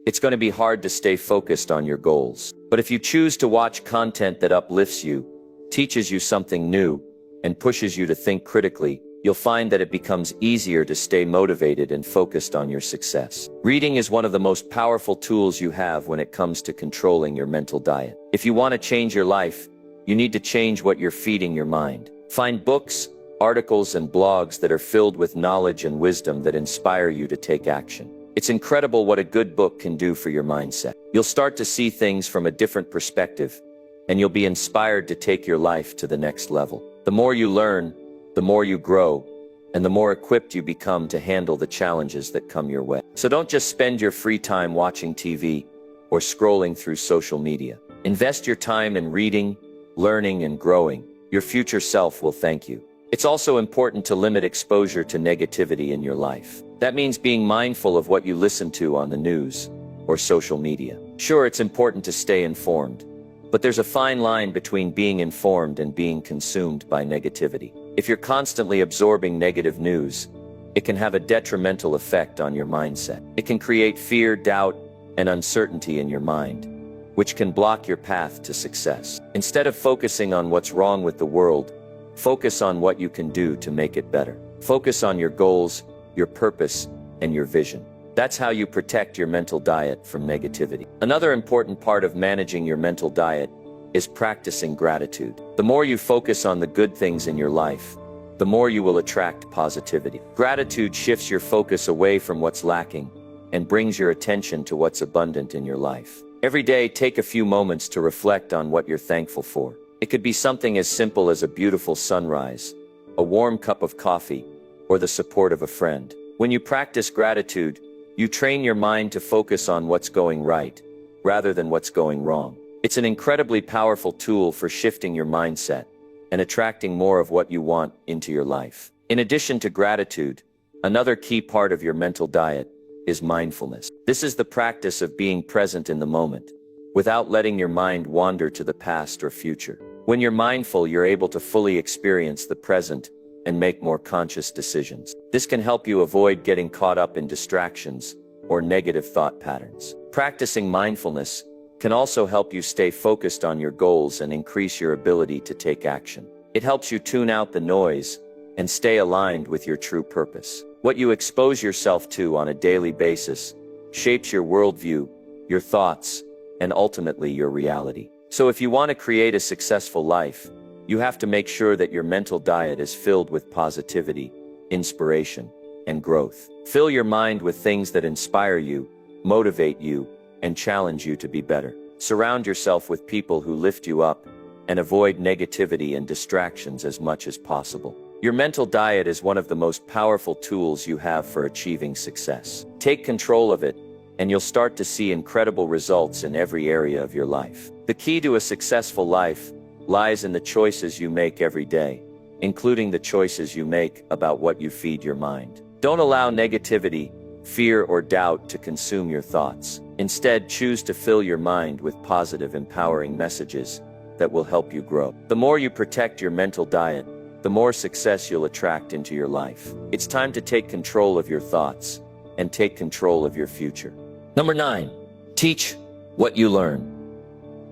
it's going to be hard to stay focused on your goals. But if you choose to watch content that uplifts you, teaches you something new, and pushes you to think critically, you'll find that it becomes easier to stay motivated and focused on your success. Reading is one of the most powerful tools you have when it comes to controlling your mental diet. If you want to change your life, you need to change what you're feeding your mind. Find books, articles, and blogs that are filled with knowledge and wisdom that inspire you to take action. It's incredible what a good book can do for your mindset. You'll start to see things from a different perspective, and you'll be inspired to take your life to the next level. The more you learn, the more you grow, and the more equipped you become to handle the challenges that come your way. So don't just spend your free time watching TV or scrolling through social media. Invest your time in reading, learning, and growing. Your future self will thank you. It's also important to limit exposure to negativity in your life. That means being mindful of what you listen to on the news or social media. Sure, it's important to stay informed, but there's a fine line between being informed and being consumed by negativity. If you're constantly absorbing negative news, it can have a detrimental effect on your mindset. It can create fear, doubt, and uncertainty in your mind, which can block your path to success. Instead of focusing on what's wrong with the world, focus on what you can do to make it better. Focus on your goals, your purpose, and your vision. That's how you protect your mental diet from negativity. Another important part of managing your mental diet is practicing gratitude. The more you focus on the good things in your life, the more you will attract positivity. Gratitude shifts your focus away from what's lacking and brings your attention to what's abundant in your life. Every day, take a few moments to reflect on what you're thankful for. It could be something as simple as a beautiful sunrise, a warm cup of coffee, or the support of a friend. When you practice gratitude, you train your mind to focus on what's going right, rather than what's going wrong. It's an incredibly powerful tool for shifting your mindset and attracting more of what you want into your life. In addition to gratitude, another key part of your mental diet is mindfulness. This is the practice of being present in the moment, without letting your mind wander to the past or future. When you're mindful, you're able to fully experience the present and make more conscious decisions. This can help you avoid getting caught up in distractions or negative thought patterns. Practicing mindfulness can also help you stay focused on your goals and increase your ability to take action. It helps you tune out the noise and stay aligned with your true purpose. What you expose yourself to on a daily basis shapes your worldview, your thoughts, and ultimately your reality. So if you want to create a successful life, you have to make sure that your mental diet is filled with positivity, inspiration, and growth. Fill your mind with things that inspire you, motivate you, and challenge you to be better. Surround yourself with people who lift you up and avoid negativity and distractions as much as possible. Your mental diet is one of the most powerful tools you have for achieving success. Take control of it, and you'll start to see incredible results in every area of your life. The key to a successful life lies in the choices you make every day, including the choices you make about what you feed your mind. Don't allow negativity, fear, or doubt to consume your thoughts. Instead, choose to fill your mind with positive, empowering messages that will help you grow. The more you protect your mental diet, the more success you'll attract into your life. It's time to take control of your thoughts and take control of your future. Number 9, teach what you learn.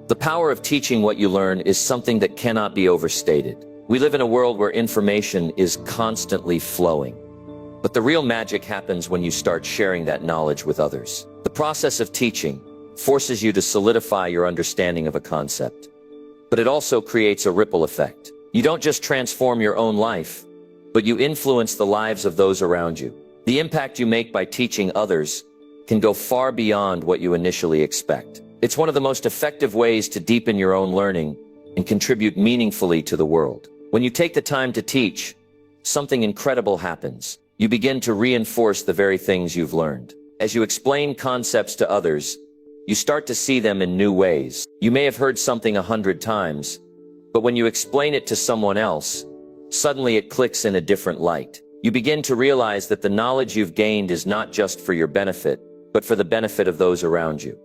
The power of teaching what you learn is something that cannot be overstated. We live in a world where information is constantly flowing. But the real magic happens when you start sharing that knowledge with others. The process of teaching forces you to solidify your understanding of a concept, but it also creates a ripple effect. You don't just transform your own life, but you influence the lives of those around you. The impact you make by teaching others can go far beyond what you initially expect. It's one of the most effective ways to deepen your own learning and contribute meaningfully to the world. When you take the time to teach, something incredible happens. You begin to reinforce the very things you've learned. As you explain concepts to others, you start to see them in new ways. You may have heard something 100 times, but when you explain it to someone else, suddenly it clicks in a different light. You begin to realize that the knowledge you've gained is not just for your benefit, but for the benefit of those around you.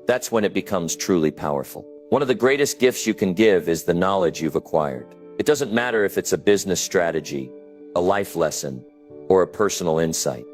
That's when it becomes truly powerful. One of the greatest gifts you can give is the knowledge you've acquired. It doesn't matter if it's a business strategy, a life lesson, or a personal insight.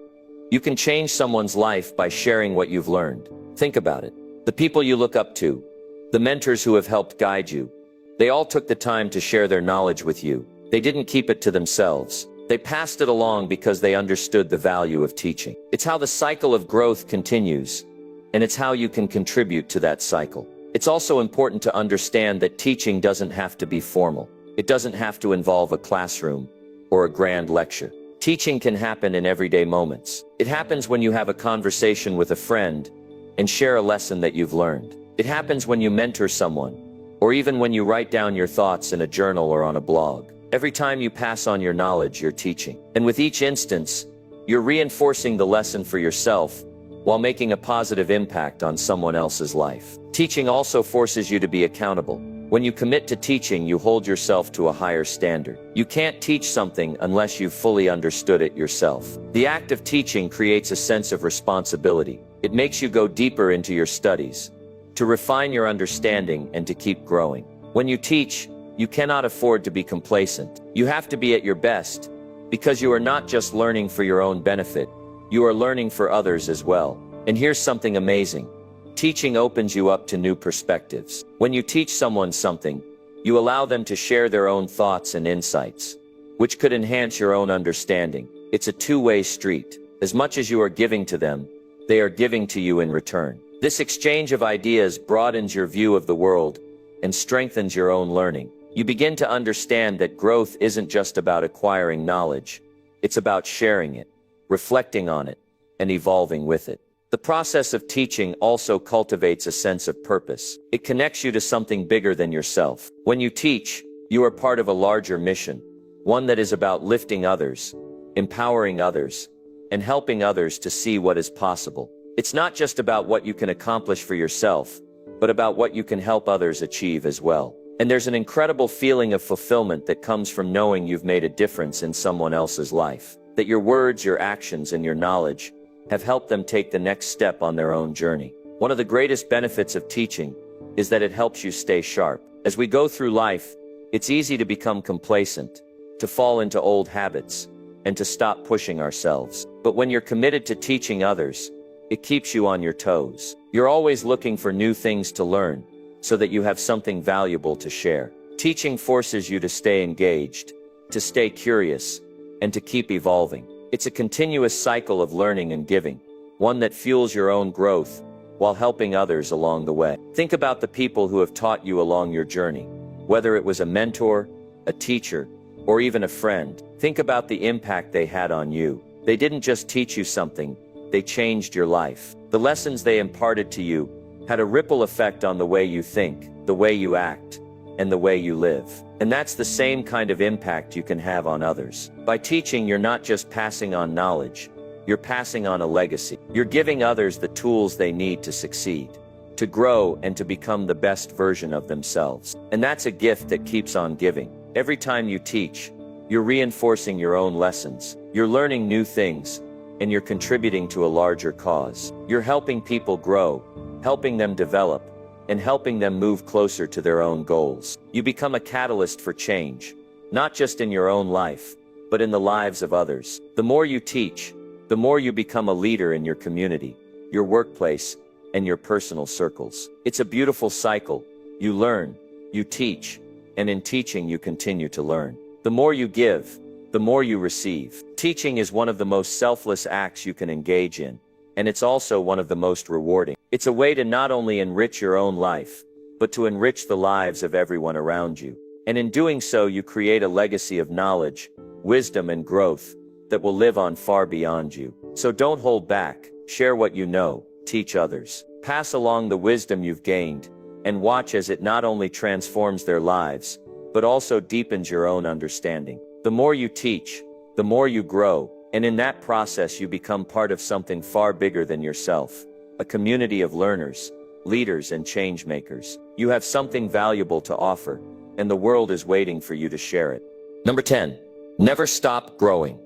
You can change someone's life by sharing what you've learned. Think about it. The people you look up to, the mentors who have helped guide you, they all took the time to share their knowledge with you. They didn't keep it to themselves. They passed it along because they understood the value of teaching. It's how the cycle of growth continues, and it's how you can contribute to that cycle. It's also important to understand that teaching doesn't have to be formal. It doesn't have to involve a classroom or a grand lecture. Teaching can happen in everyday moments. It happens when you have a conversation with a friend and share a lesson that you've learned. It happens when you mentor someone, or even when you write down your thoughts in a journal or on a blog. Every time you pass on your knowledge, you're teaching. And with each instance, you're reinforcing the lesson for yourself while making a positive impact on someone else's life. Teaching also forces you to be accountable. When you commit to teaching, you hold yourself to a higher standard. You can't teach something unless you've fully understood it yourself. The act of teaching creates a sense of responsibility. It makes you go deeper into your studies, to refine your understanding and to keep growing. When you teach, you cannot afford to be complacent. You have to be at your best, because you are not just learning for your own benefit, you are learning for others as well. And here's something amazing. Teaching opens you up to new perspectives. When you teach someone something, you allow them to share their own thoughts and insights, which could enhance your own understanding. It's a two-way street. As much as you are giving to them, they are giving to you in return. This exchange of ideas broadens your view of the world and strengthens your own learning. You begin to understand that growth isn't just about acquiring knowledge. It's about sharing it, reflecting on it, and evolving with it. The process of teaching also cultivates a sense of purpose. It connects you to something bigger than yourself. When you teach, you are part of a larger mission, one that is about lifting others, empowering others, and helping others to see what is possible. It's not just about what you can accomplish for yourself, but about what you can help others achieve as well. And there's an incredible feeling of fulfillment that comes from knowing you've made a difference in someone else's life, that your words, your actions, and your knowledge have helped them take the next step on their own journey. One of the greatest benefits of teaching is that it helps you stay sharp. As we go through life, it's easy to become complacent, to fall into old habits, and to stop pushing ourselves. But when you're committed to teaching others, it keeps you on your toes. You're always looking for new things to learn, so that you have something valuable to share. Teaching forces you to stay engaged, to stay curious, and to keep evolving. It's a continuous cycle of learning and giving, one that fuels your own growth while helping others along the way. Think about the people who have taught you along your journey, whether it was a mentor, a teacher, or even a friend. Think about the impact they had on you. They didn't just teach you something, they changed your life. The lessons they imparted to you had a ripple effect on the way you think, the way you act, and the way you live. And that's the same kind of impact you can have on others. By teaching, you're not just passing on knowledge, you're passing on a legacy. You're giving others the tools they need to succeed, to grow, and to become the best version of themselves. And that's a gift that keeps on giving. Every time you teach, you're reinforcing your own lessons, you're learning new things, and you're contributing to a larger cause. You're helping people grow, helping them develop, and helping them move closer to their own goals. You become a catalyst for change, not just in your own life, but in the lives of others. The more you teach, the more you become a leader in your community, your workplace, and your personal circles. It's a beautiful cycle. You learn, you teach, and in teaching you continue to learn. The more you give, the more you receive. Teaching is one of the most selfless acts you can engage in, and it's also one of the most rewarding. It's a way to not only enrich your own life, but to enrich the lives of everyone around you. And in doing so, you create a legacy of knowledge, wisdom, and growth that will live on far beyond you. So don't hold back. Share what you know, teach others, pass along the wisdom you've gained, and watch as it not only transforms their lives, but also deepens your own understanding. The more you teach, the more you grow, and in that process you become part of something far bigger than yourself, a community of learners, leaders, and change makers. You have something valuable to offer, and the world is waiting for you to share it. Number 10, never stop growing.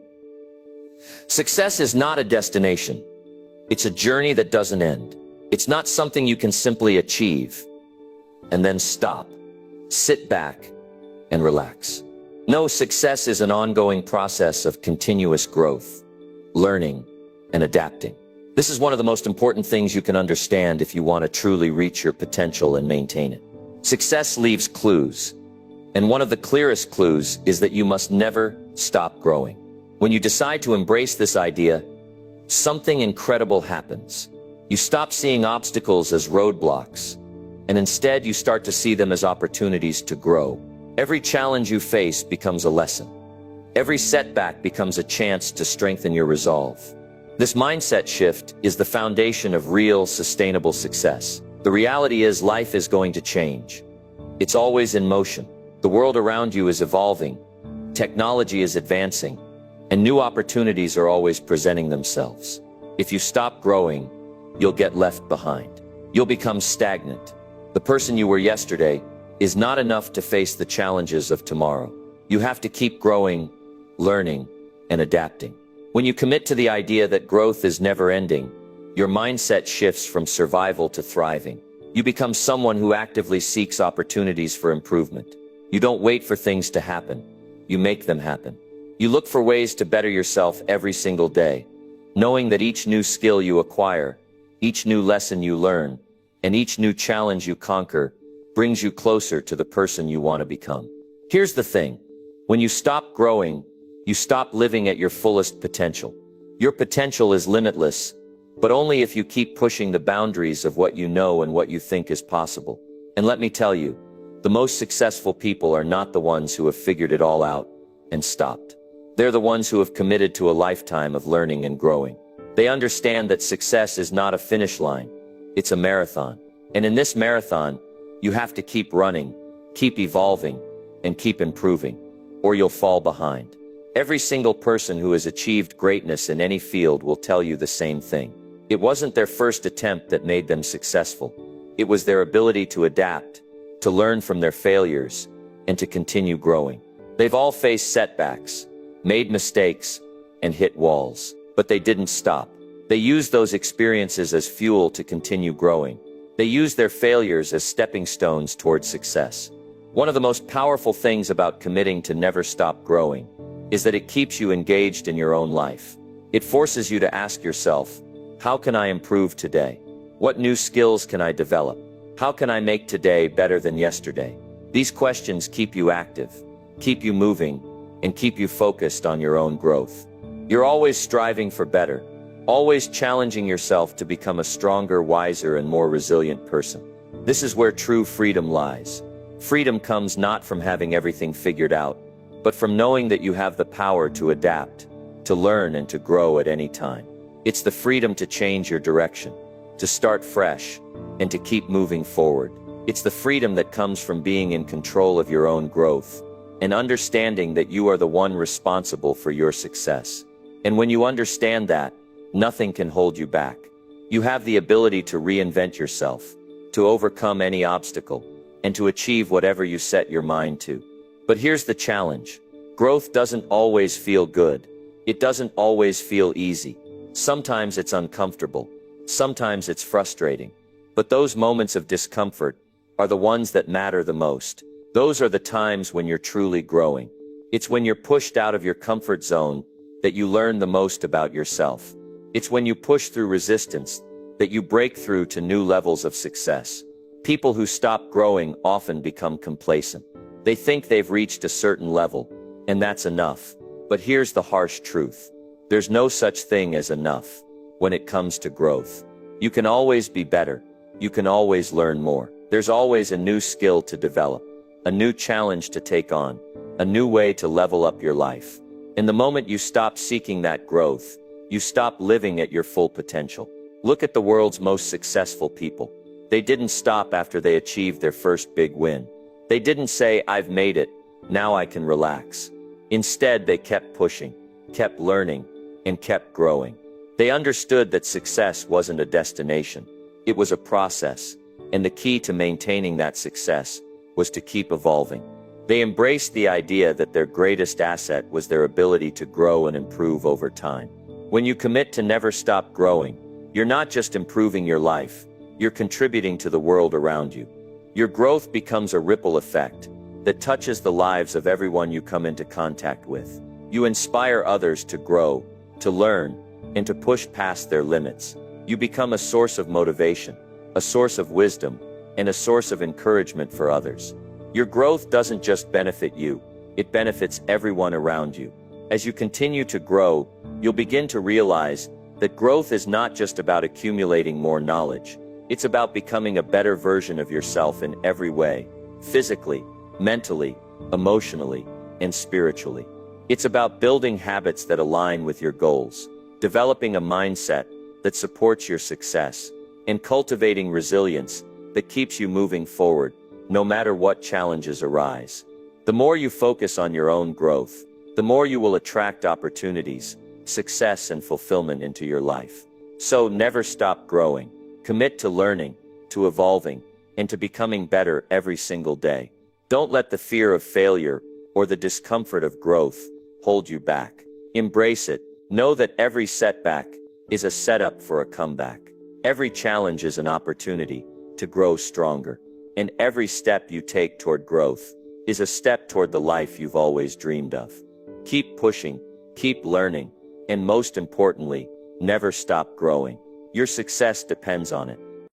Success is not a destination. It's a journey that doesn't end. It's not something you can simply achieve and then stop, sit back, and relax. No, success is an ongoing process of continuous growth, learning, and adapting. This is one of the most important things you can understand if you want to truly reach your potential and maintain it. Success leaves clues, and one of the clearest clues is that you must never stop growing. When you decide to embrace this idea, something incredible happens. You stop seeing obstacles as roadblocks, and instead you start to see them as opportunities to grow. Every challenge you face becomes a lesson. Every setback becomes a chance to strengthen your resolve. This mindset shift is the foundation of real, sustainable success. The reality is, life is going to change. It's always in motion. The world around you is evolving. Technology is advancing, and new opportunities are always presenting themselves. If you stop growing, you'll get left behind. You'll become stagnant. The person you were yesterday is not enough to face the challenges of tomorrow. You have to keep growing, learning, and adapting. When you commit to the idea that growth is never ending, your mindset shifts from survival to thriving. You become someone who actively seeks opportunities for improvement. You don't wait for things to happen. You make them happen. You look for ways to better yourself every single day, knowing that each new skill you acquire, each new lesson you learn, and each new challenge you conquer brings you closer to the person you want to become. Here's the thing. When you stop growing, you stop living at your fullest potential. Your potential is limitless, but only if you keep pushing the boundaries of what you know and what you think is possible. And let me tell you, the most successful people are not the ones who have figured it all out and stopped. They're the ones who have committed to a lifetime of learning and growing. They understand that success is not a finish line. It's a marathon. And in this marathon, you have to keep running, keep evolving, and keep improving, or you'll fall behind. Every single person who has achieved greatness in any field will tell you the same thing. It wasn't their first attempt that made them successful. It was their ability to adapt, to learn from their failures, and to continue growing. They've all faced setbacks, made mistakes, and hit walls, but they didn't stop. They used those experiences as fuel to continue growing. They used their failures as stepping stones towards success. One of the most powerful things about committing to never stop growing is that it keeps you engaged in your own life. It forces you to ask yourself, how can I improve today? What new skills can I develop? How can I make today better than yesterday? These questions keep you active, keep you moving, and keep you focused on your own growth. You're always striving for better, always challenging yourself to become a stronger, wiser, and more resilient person. This is where true freedom lies. Freedom comes not from having everything figured out, but from knowing that you have the power to adapt, to learn, and to grow at any time. It's the freedom to change your direction, to start fresh, and to keep moving forward. It's the freedom that comes from being in control of your own growth, and understanding that you are the one responsible for your success. And when you understand that, nothing can hold you back. You have the ability to reinvent yourself, to overcome any obstacle, and to achieve whatever you set your mind to. But here's the challenge. Growth doesn't always feel good. It doesn't always feel easy. Sometimes it's uncomfortable. Sometimes it's frustrating. But those moments of discomfort are the ones that matter the most. Those are the times when you're truly growing. It's when you're pushed out of your comfort zone that you learn the most about yourself. It's when you push through resistance that you break through to new levels of success. People who stop growing often become complacent. They think they've reached a certain level, and that's enough. But here's the harsh truth. There's no such thing as enough when it comes to growth. You can always be better. You can always learn more. There's always a new skill to develop, a new challenge to take on, a new way to level up your life. And the moment you stop seeking that growth, you stop living at your full potential. Look at the world's most successful people. They didn't stop after they achieved their first big win. They didn't say, I've made it, now I can relax. Instead, they kept pushing, kept learning, and kept growing. They understood that success wasn't a destination. It was a process, and the key to maintaining that success was to keep evolving. They embraced the idea that their greatest asset was their ability to grow and improve over time. When you commit to never stop growing, you're not just improving your life, you're contributing to the world around you. Your growth becomes a ripple effect that touches the lives of everyone you come into contact with. You inspire others to grow, to learn, and to push past their limits. You become a source of motivation, a source of wisdom, and a source of encouragement for others. Your growth doesn't just benefit you, it benefits everyone around you. As you continue to grow, you'll begin to realize that growth is not just about accumulating more knowledge. It's about becoming a better version of yourself in every way, physically, mentally, emotionally, and spiritually. It's about building habits that align with your goals, developing a mindset that supports your success, and cultivating resilience that keeps you moving forward, no matter what challenges arise. The more you focus on your own growth, the more you will attract opportunities, success, and fulfillment into your life. So never stop growing. Commit to learning, to evolving, and to becoming better every single day. Don't let the fear of failure or the discomfort of growth hold you back. Embrace it. Know that every setback is a setup for a comeback. Every challenge is an opportunity to grow stronger. And every step you take toward growth is a step toward the life you've always dreamed of. Keep pushing, keep learning, and most importantly, never stop growing. Your success depends on it.